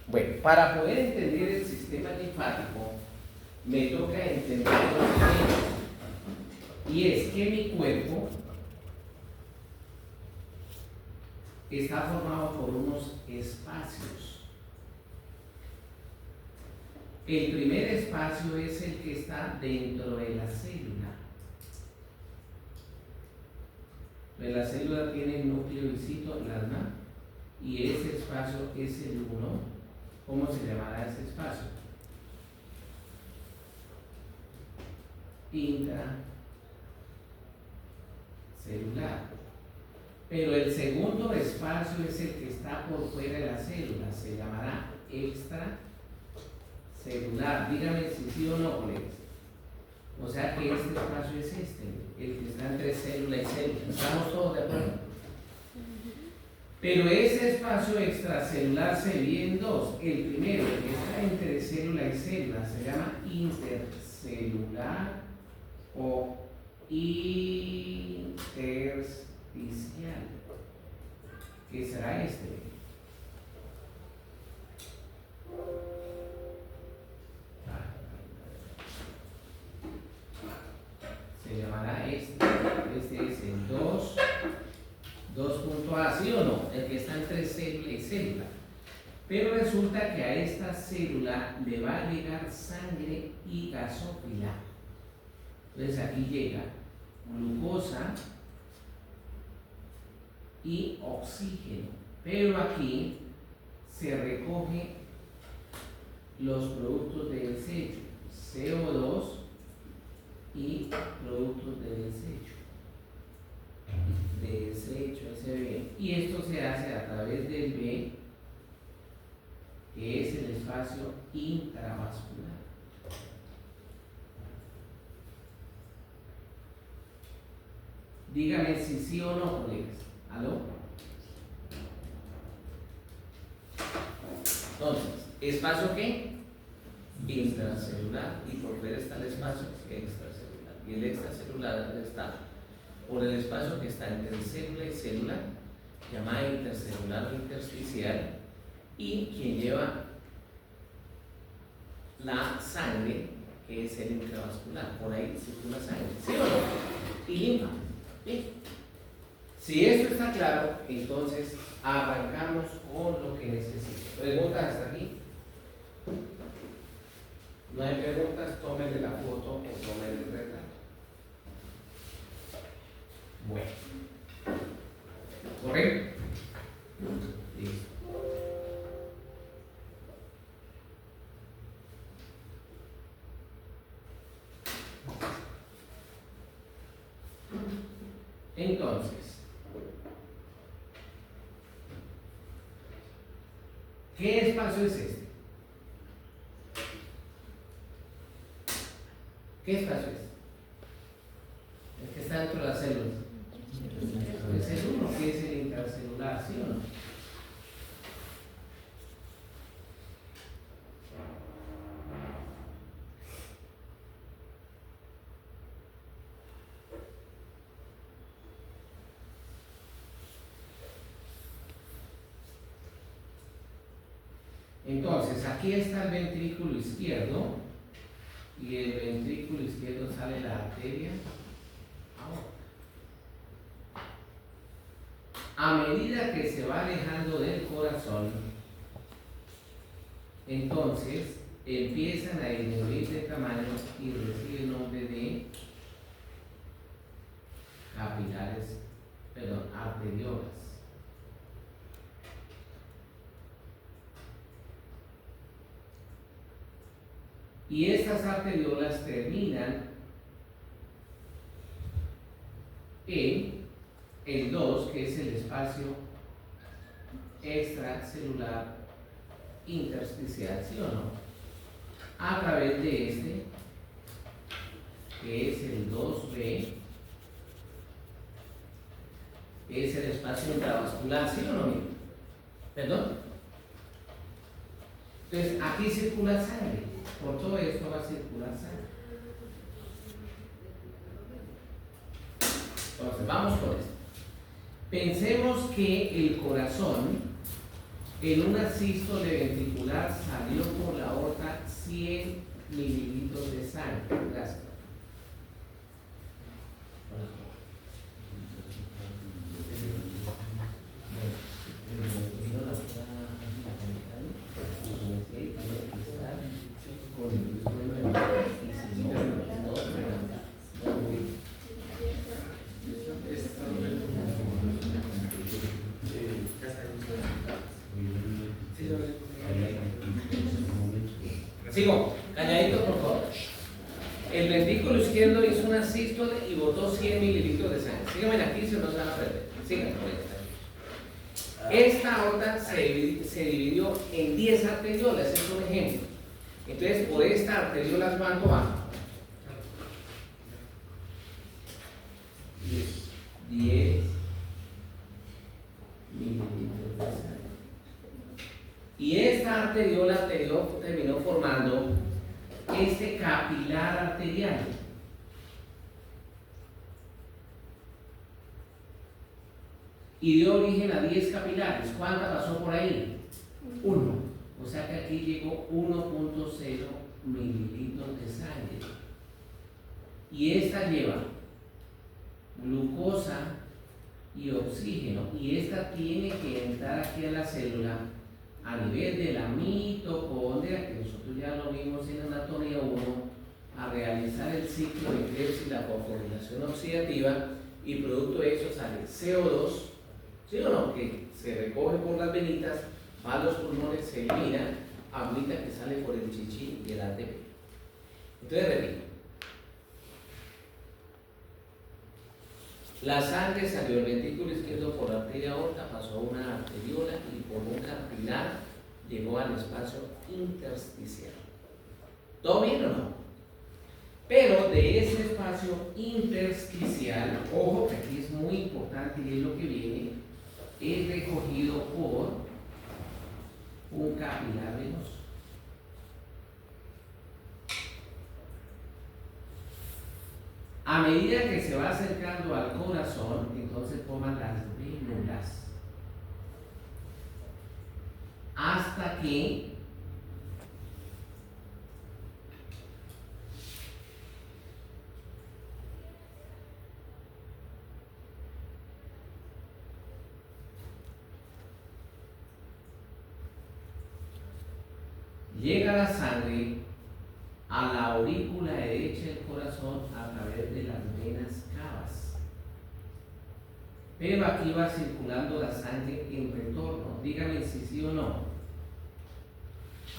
Bueno, para poder entender el sistema linfático, me toca entender lo siguiente. Y es que mi cuerpo está formado por unos espacios. El primer espacio es el que está dentro de la célula. La célula tiene el núcleo y citoplasma y ese espacio es el 1. ¿Cómo se llamará ese espacio? Intracelular. Pero el segundo espacio es el que está por fuera de la célula, se llamará extracelular. Dígame si sí o no, colegas. O sea que este espacio es el que está entre célula y célula. ¿Estamos todos de acuerdo? Pero ese espacio extracelular se divide en dos. El primero, el que está entre célula y célula, se llama intercelular o intersticial, que será este. Se llamará este es el 2.A, ¿sí o no? El que está entre célula y célula. Pero resulta que a esta célula le va a llegar sangre y gasófila. Entonces aquí llega glucosa y oxígeno. Pero aquí se recoge los productos de desecho, CO2 y productos de desecho, SB. Y esto se hace a través del B, que es el espacio intravascular. Dígame si sí o no, colegas. ¿Aló? Entonces, ¿espacio qué? Intracelular. Y por fuera está el espacio extracelular. Y el extracelular está por el espacio que está entre célula y célula, llamada intercelular o intersticial, y quien lleva la sangre, que es el intravascular. Por ahí circula sangre, ¿sí o no? Y linfa. Bien. Si esto está claro, entonces arrancamos con lo que necesito. ¿Preguntas hasta aquí? No hay preguntas, tómenle la foto o tómenle el retrato. Bueno. ¿Correcto? Listo. Entonces, ¿qué espacio es este? ¿Qué espacio es? El que está dentro de las células. Es el 1, que es el intracelular, ¿sí o no? Entonces, aquí está el ventrículo izquierdo y el ventrículo izquierdo sale la arteria aorta. A medida que se va alejando del corazón, entonces empiezan a disminuir de tamaño y recibe el nombre de arteriolas. Y estas arteriolas terminan en el 2, que es el espacio extracelular intersticial, ¿sí o no? A través de este, que es el 2B, que es el espacio intravascular, ¿sí o no? ¿Perdón? Entonces, aquí circula sangre. Por todo esto va a circular sangre. Entonces, vamos por esto. Pensemos que el corazón en una sístole ventricular salió por la aorta 100 mililitros de sangre. Gracias. Sigo, calladito por favor. El ventrículo izquierdo hizo una sístole y botó 100 mililitros de sangre. Síganme aquí si no se van a perder. Síganme. Esta aorta se dividió en 10 arteriolas, es un ejemplo. Entonces, por esta arteriola, ¿cuánto va? 10 mililitros de sangre. Y esta arteriola terminó formando este capilar arterial. Y dio origen a 10 capilares. ¿Cuánta pasó por ahí? 1. O sea que aquí llegó 1.0 mililitros de sangre. Y esta lleva glucosa y oxígeno. Y esta tiene que entrar aquí a la célula a nivel de la mitocondria, que nosotros ya lo vimos en anatomía 1, a realizar el ciclo de Krebs y la fosforilación oxidativa, y producto de eso sale CO2, ¿sí o no? Que se recoge por las venitas, va a los pulmones, se elimina, agüita que sale por el chichi y el ATP. Entonces repito, la sangre salió del ventrículo izquierdo por la arteria aorta, pasó a una arteriola y por un capilar llegó al espacio intersticial. ¿Todo bien o no? Pero de ese espacio intersticial, ojo que aquí es muy importante y es lo que viene, es recogido por un capilar venoso. A medida que se va acercando al corazón, entonces forman las vénulas. Hasta que llega la sangre a la aurícula derecha del corazón a través de las venas cavas. Pero aquí va circulando la sangre en retorno. Dígame si sí o no.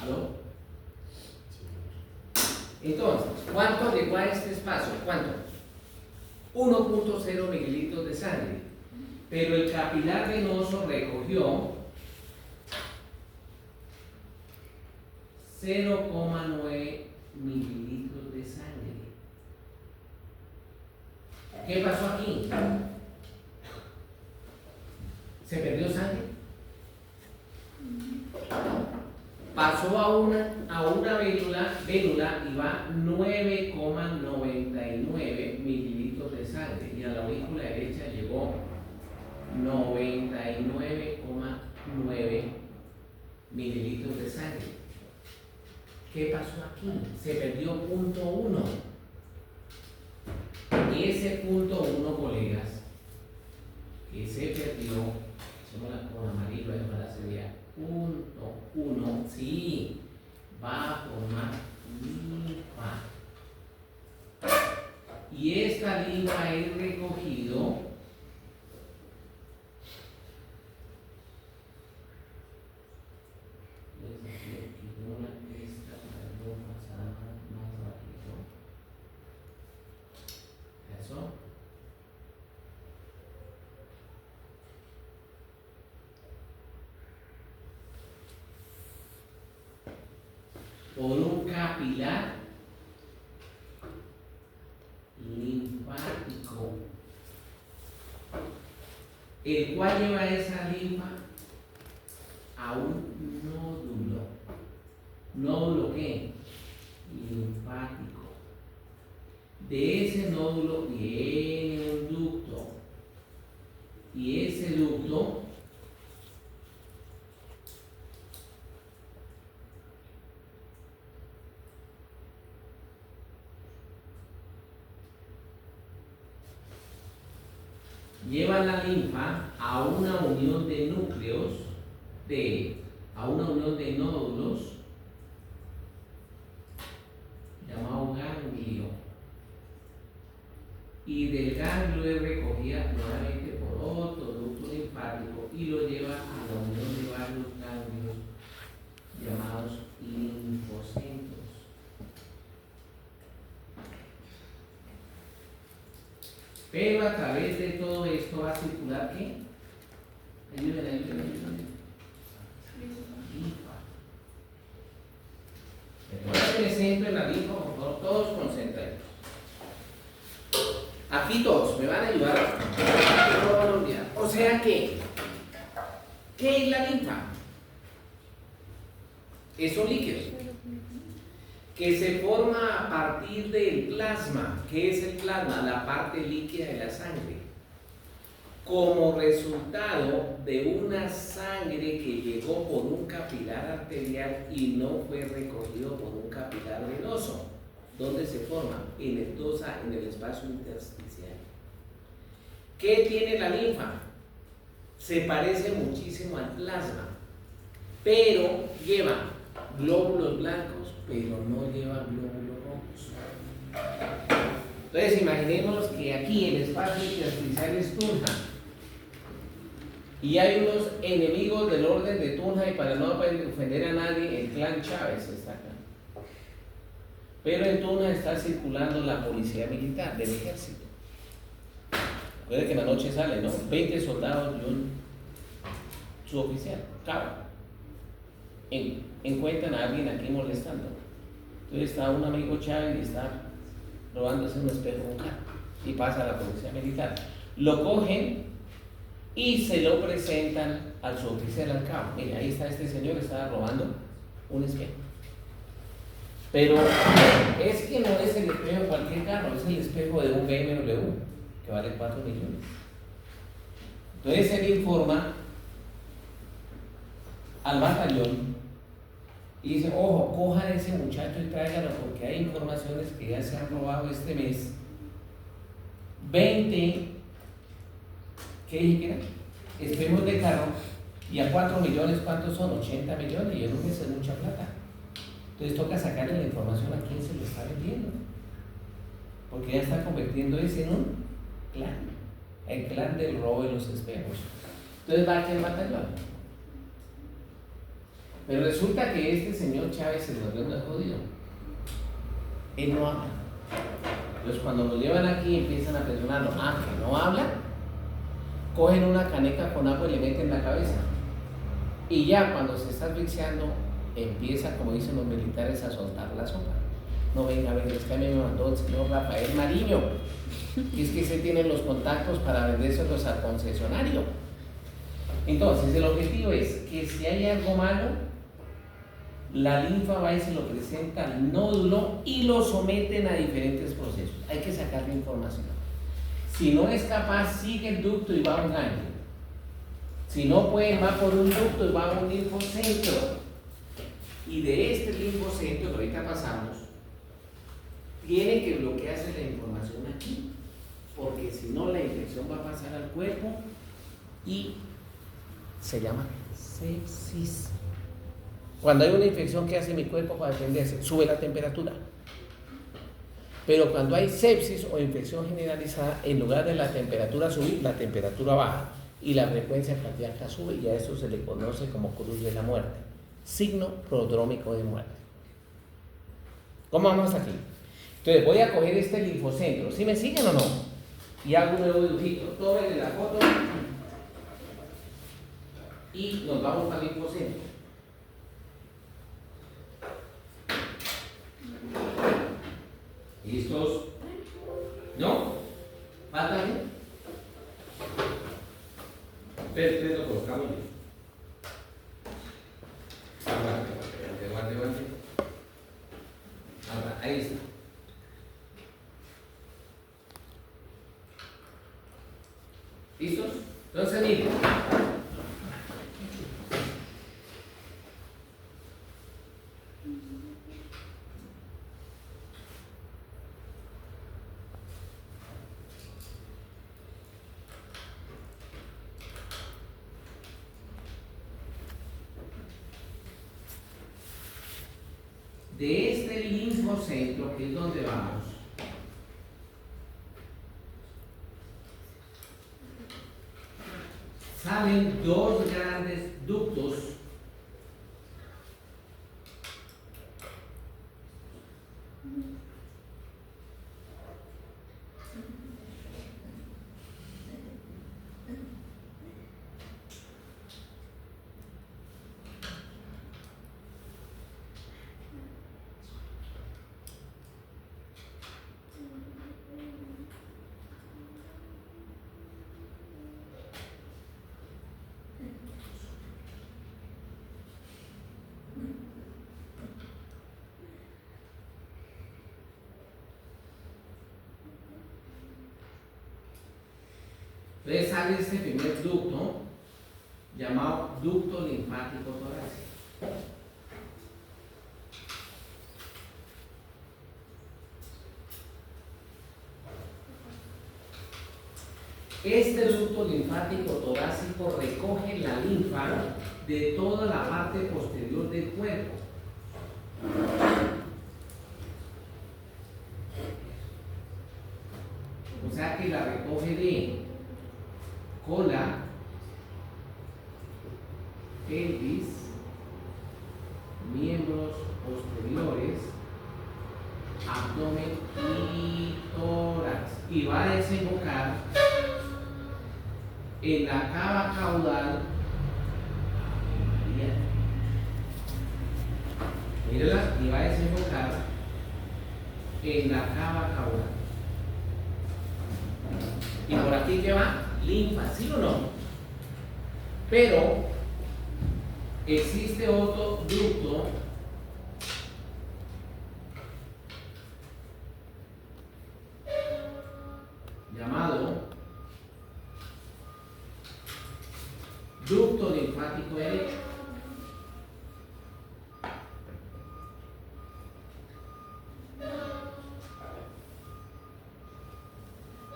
¿Aló? Entonces, ¿cuánto llegó a este espacio? ¿Cuánto? 1.0 mililitros de sangre. Pero el capilar venoso recogió 0,9 mililitros de sangre. ¿Qué pasó aquí? ¿Se perdió sangre? Pasó a una vélula y va 9,99 mililitros de sangre, y a la aurícula derecha llegó 99,9 mililitros de sangre. ¿Qué pasó aquí? Se perdió 0.1. Y ese 0.1, colegas, que se perdió, hacemos con amarillo, ahora sería 0.1, sí, va a formar linfa. Y esta linfa es recogido por un capilar linfático, el cual lleva esa linfa a un nódulo. ¿Nódulo qué? Linfático. De ese nódulo viene un ducto, y ese ducto lleva la linfa a una unión de núcleos, a una unión de nódulos llamado ganglio, y del ganglio es recogida nuevamente por otro ducto linfático y lo lleva a la unión de varios ganglios llamados linfocentros. Pero a través de todo esto va a circular ¿qué? Ayúdenme. Linfa. Recuerden siempre la linfa, por favor, todos concentrados. Aquí todos me van a ayudar. O sea que, ¿qué es la linfa? Es un líquido que se forma a partir del plasma. ¿Qué es el plasma? La parte líquida de la sangre. Como resultado de una sangre que llegó por un capilar arterial y no fue recogido por un capilar venoso. ¿Dónde se forma? En el espacio intersticial. ¿Qué tiene la linfa? Se parece muchísimo al plasma, pero lleva glóbulos blancos, pero no lleva glóbulos rojos. Entonces imaginemos que aquí el espacio intersticial es Tunja y hay unos enemigos del orden de Tunja, y para no ofender a nadie, el clan Chávez está acá. Pero en Tunja está circulando la policía militar del ejército. Puede que en la noche sale, ¿no? 20 soldados y un suboficial, cabo. Encuentran a alguien aquí molestando. Entonces está un amigo Chávez y está robándose un espejo de un carro. Y pasa la policía militar. Lo cogen y se lo presentan al suboficial, al cabo. Mire, ahí está este señor, estaba robando un espejo. Pero es que no es el espejo de cualquier carro, es el espejo de un BMW que vale 4 millones. Entonces él informa al batallón y dice: ojo, cojan a ese muchacho y tráiganlo, porque hay informaciones que ya se han robado este mes 20, ¿qué dije que era? Espejos de carro, y a 4 millones, ¿cuántos son? 80 millones, y en un mes es mucha plata. Entonces toca sacarle la información a quién se lo está vendiendo, porque ya está convirtiendo ese en un clan, el clan del robo de los espejos. Entonces va aquí al batallón. Pero resulta que este señor Chávez se volvió muy jodido. Él no habla. Entonces cuando lo llevan aquí empiezan a presionarlo. Que no habla, cogen una caneca con agua y le meten en la cabeza. Y ya cuando se está asfixiando, empieza, como dicen los militares, a soltar la sopa. No, venga, es que a mí me mandó el señor Rafael Mariño. Y es que se tienen los contactos para vendérselos al concesionario. Entonces, el objetivo es que si hay algo malo, la linfa va y se lo presenta al nódulo y lo someten a diferentes procesos. Hay que sacarle información. Si no es capaz, sigue el ducto y va a un ganglio. Si no pueden, va por un ducto y va a un linfocentro. Y de este linfocentro, que ahorita pasamos, tiene que bloquearse la información aquí, porque si no la infección va a pasar al cuerpo y se llama sepsis. Cuando hay una infección, ¿qué hace mi cuerpo para defenderse? Sube la temperatura. Pero cuando hay sepsis o infección generalizada, en lugar de la temperatura subir, la temperatura baja y la frecuencia cardíaca sube, y a eso se le conoce como cruz de la muerte, signo prodrómico de muerte. ¿Cómo vamos aquí? Entonces voy a coger este linfocentro, ¿sí me siguen o no? Y hago un nuevo dibujito, tomen la foto y nos vamos al linfocentro. ¿Listos? ¿No? ¿Falta bien? Ustedes lo colocamos bien. Aguante. Ahora, ahí está. ¿Listos? Entonces, miren. De este linfocentro, que es donde vamos, salen dos grandes ductos Entonces sale este primer ducto llamado ducto linfático torácico. Este ducto linfático torácico recoge la linfa de toda la parte posterior del cuerpo. O sea que la recoge de cola, pelvis, miembros posteriores, abdomen y tórax, y va a desembocar en la cava caudal. Mírala, y va a desembocar en la cava caudal. Y por aquí que va linfa, ¿sí o no? Pero existe otro ducto llamado ducto linfático derecho.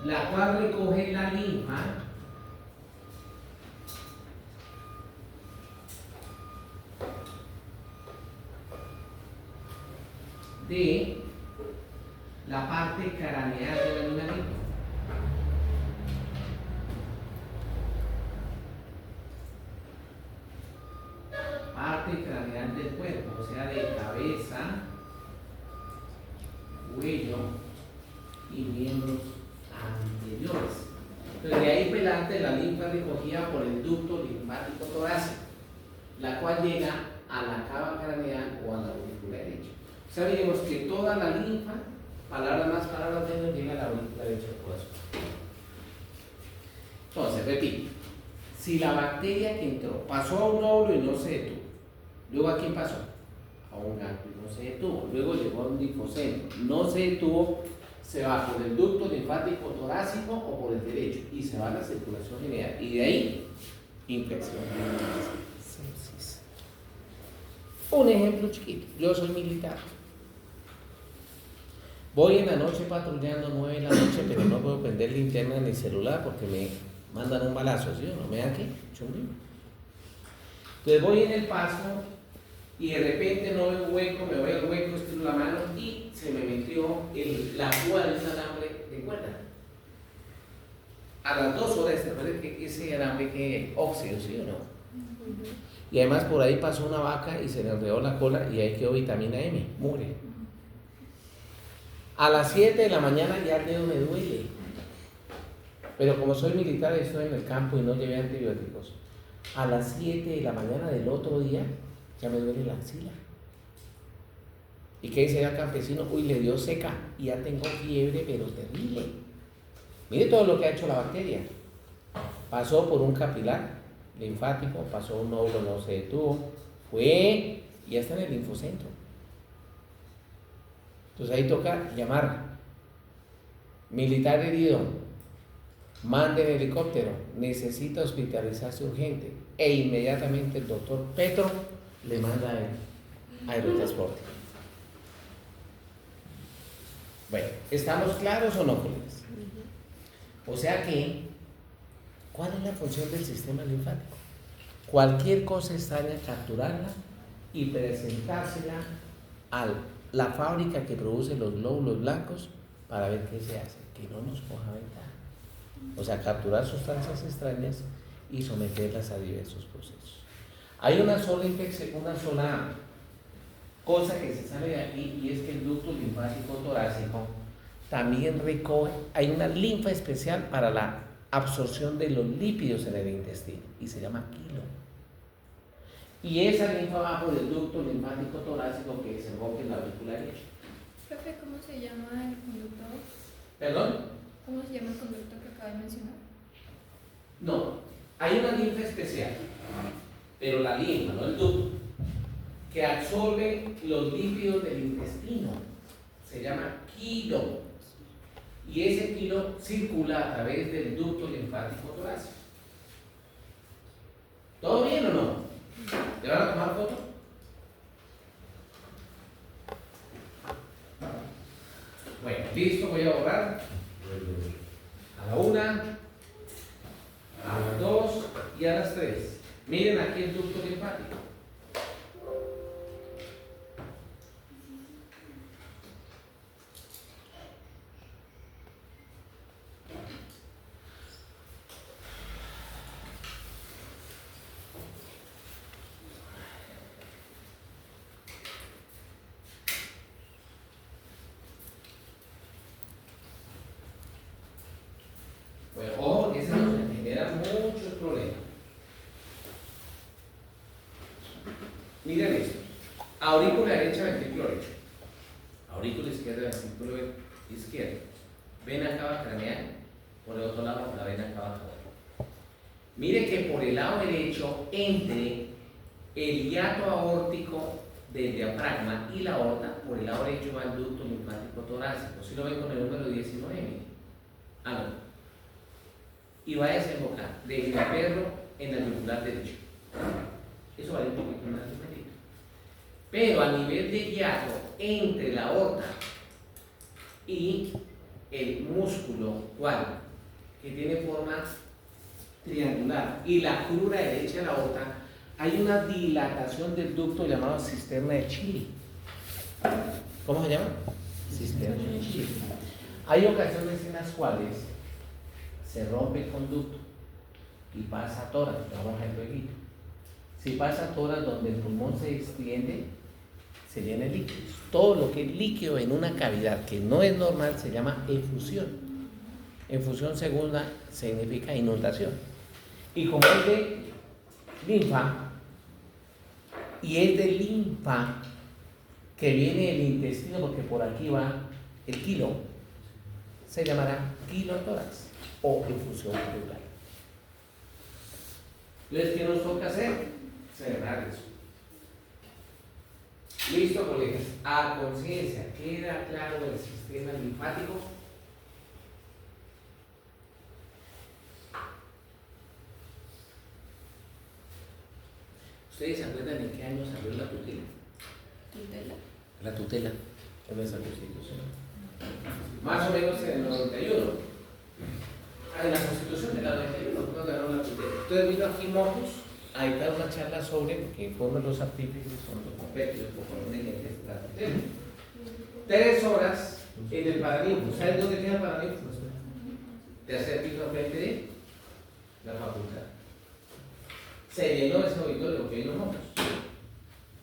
La cual recoge la linfa de la parte craneal del animalito. Parte craneal del cuerpo, o sea, de cabeza, cuello y miembros anteriores. Entonces, de ahí para adelante la linfa recogida por el ducto linfático torácico, la cual llega a la cava craneal o a la aurícula derecha. O sea, miremos que toda la linfa, palabras más, palabras menos, llega a la aurícula derecha del corazón. Entonces, repito, si la bacteria que entró pasó a un óvulo y no se detuvo, luego ¿a quién pasó? A un ganglio y no se detuvo, luego llegó a un linfocentro, no se detuvo, se va por el ducto linfático torácico o por el derecho y se va a la circulación general, y de ahí infección. Sepsis. Un ejemplo chiquito. Yo soy militar. Voy en la noche patrullando 9 de la noche, pero no puedo prender linterna ni celular porque me mandan un balazo, ¿sí o no? ¿Me dan qué? Chumbín. Entonces voy en el paso y de repente no veo un hueco, me voy al hueco, estiro la mano y se me metió la púa de un alambre de cuerda. A las 2 horas se puede que ese alambre que óxido, ¿sí o no? Y además por ahí pasó una vaca y se le enredó la cola y ahí quedó vitamina M, mure. A las 7 de la mañana ya el dedo me duele. Pero como soy militar, estoy en el campo y no llevé antibióticos. A las 7 de la mañana del otro día ya me duele la axila. ¿Y qué dice el campesino? Uy, le dio seca y ya tengo fiebre, pero terrible. Mire todo lo que ha hecho la bacteria. Pasó por un capilar linfático, pasó un nódulo, no se detuvo, fue y ya está en el linfocentro. Entonces ahí toca llamar. Militar herido, manden helicóptero, necesita hospitalizarse urgente. E inmediatamente el doctor Petro le manda el aerotransporte. Bueno, ¿estamos claros o no, colegas? O sea que, ¿cuál es la función del sistema linfático? Cualquier cosa extraña, capturarla y presentársela a la fábrica que produce los glóbulos blancos para ver qué se hace, que no nos coja ventaja. O sea, capturar sustancias extrañas y someterlas a diversos procesos. Hay una sola infección, una sola cosa que se sale de aquí y es que el ducto linfático torácico también recoge, hay una linfa especial para la absorción de los lípidos en el intestino y se llama quilo. Y esa linfa va por el ducto linfático torácico que desemboca en la aurícula derecha. Profe, ¿cómo se llama el conductor? ¿Perdón? ¿Cómo se llama el conductor que acaba de mencionar? No, hay una linfa especial, pero la linfa, no el ducto, que absorbe los lípidos del intestino. Se llama quilo. Y ese quilo circula a través del ducto linfático torácico. ¿Todo bien o no? ¿Te van a tomar foto? Bueno, listo, voy a borrar. A la 1, a las 2 y a las 3. Miren aquí el ducto linfático. Bueno, ojo que eso nos genera muchos problemas. Miren esto. Aurícula derecha, ventrículo derecho. Aurícula izquierda, ventrículo izquierdo. Vena cava craneal. Por el otro lado, la vena cava caudal. Mire que por el lado derecho, entre el hiato aórtico del diafragma y la aorta, por el lado derecho va el ducto linfático torácico. Si lo ven con el número 19, miren. Ah, no. Y va a desembocar del perro en el yugular derecho. Eso vale un poquito más de medida. Pero a nivel de hiato entre la aorta y el músculo cual que tiene forma triangular y la crura derecha de la aorta, hay una dilatación del ducto llamado cisterna de Chile. ¿Cómo se llama? Cisterna de Chile. Hay ocasiones en las cuales se rompe el conducto y pasa a tórax, vamos a ver luego. Si pasa a tórax donde el pulmón se extiende, se llena de líquidos. Todo lo que es líquido en una cavidad que no es normal se llama efusión. Efusión segunda significa inundación. Y como es de linfa, y es de linfa que viene del intestino, porque por aquí va el quilo, se llamará quilotórax o efusión pleural. Entonces, ¿qué nos toca hacer? Cerrar eso. Listo, colegas. A conciencia, ¿queda claro el sistema linfático? ¿Ustedes se acuerdan en qué año salió la tutela? ¿Tutela? La tutela en esa constitución. Más o menos en el 91. En la constitución de la 91 fue ganó la tutela. Entonces vino aquí Mocus a dictar una charla sobre, porque fue uno de los artífices, son los competios, por de la tutela. 3 horas en el Paraninfo. ¿Sabes dónde queda el Paraninfo? Tercer piso al frente de la facultad. Se llenó ese auditorio que vino Mocus.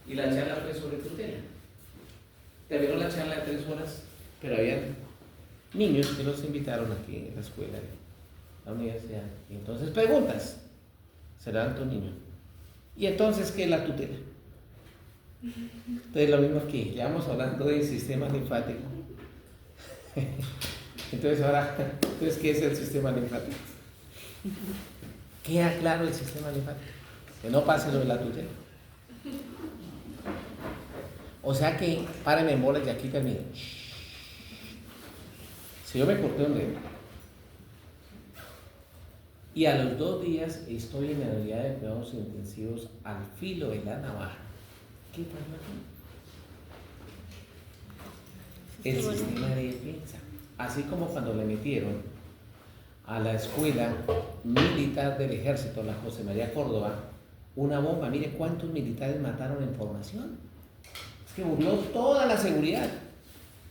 Y la charla fue sobre tutela. Terminó la charla de 3 horas, pero había niños que nos invitaron aquí en la escuela, en la universidad. Y entonces preguntas, se levanta un niño. ¿Y entonces qué es la tutela? Entonces lo mismo aquí, ya vamos hablando del sistema linfático. Entonces ahora, ¿qué es el sistema linfático? Queda claro el sistema linfático, que no pase lo de la tutela. O sea que, párenme en bolas y aquí termino. Si yo me corté un dedo y a los 2 días estoy en la unidad de cuidados intensivos al filo de la navaja, ¿qué pasa aquí? El sistema de defensa. Así como cuando le metieron a la escuela militar del ejército, la José María Córdoba, una bomba. Mire cuántos militares mataron en formación. Es que murió toda la seguridad.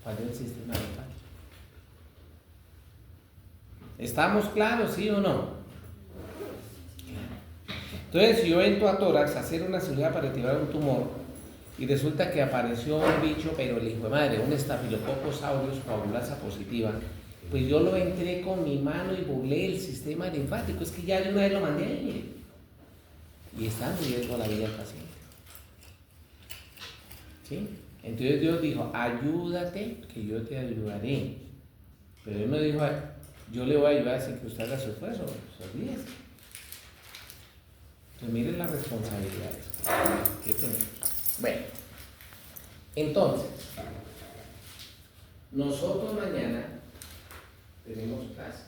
Falló el sistema linfático. ¿Estamos claros, sí o no? Entonces, si yo entro a tórax a hacer una cirugía para retirar un tumor y resulta que apareció un bicho, pero el hijo de madre, un Staphylococcus aureus coagulasa positiva, pues yo lo entré con mi mano y burlé el sistema linfático. Es que ya de una vez lo mandé ahí, mire. Y está en riesgo la vida del paciente. ¿Sí? Entonces Dios dijo, ayúdate, que yo te ayudaré. Pero Él no dijo, yo le voy a ayudar sin que usted haga su esfuerzo. Se olvídese. Entonces miren las responsabilidades que tenemos. Bueno, entonces, nosotros mañana tenemos clase.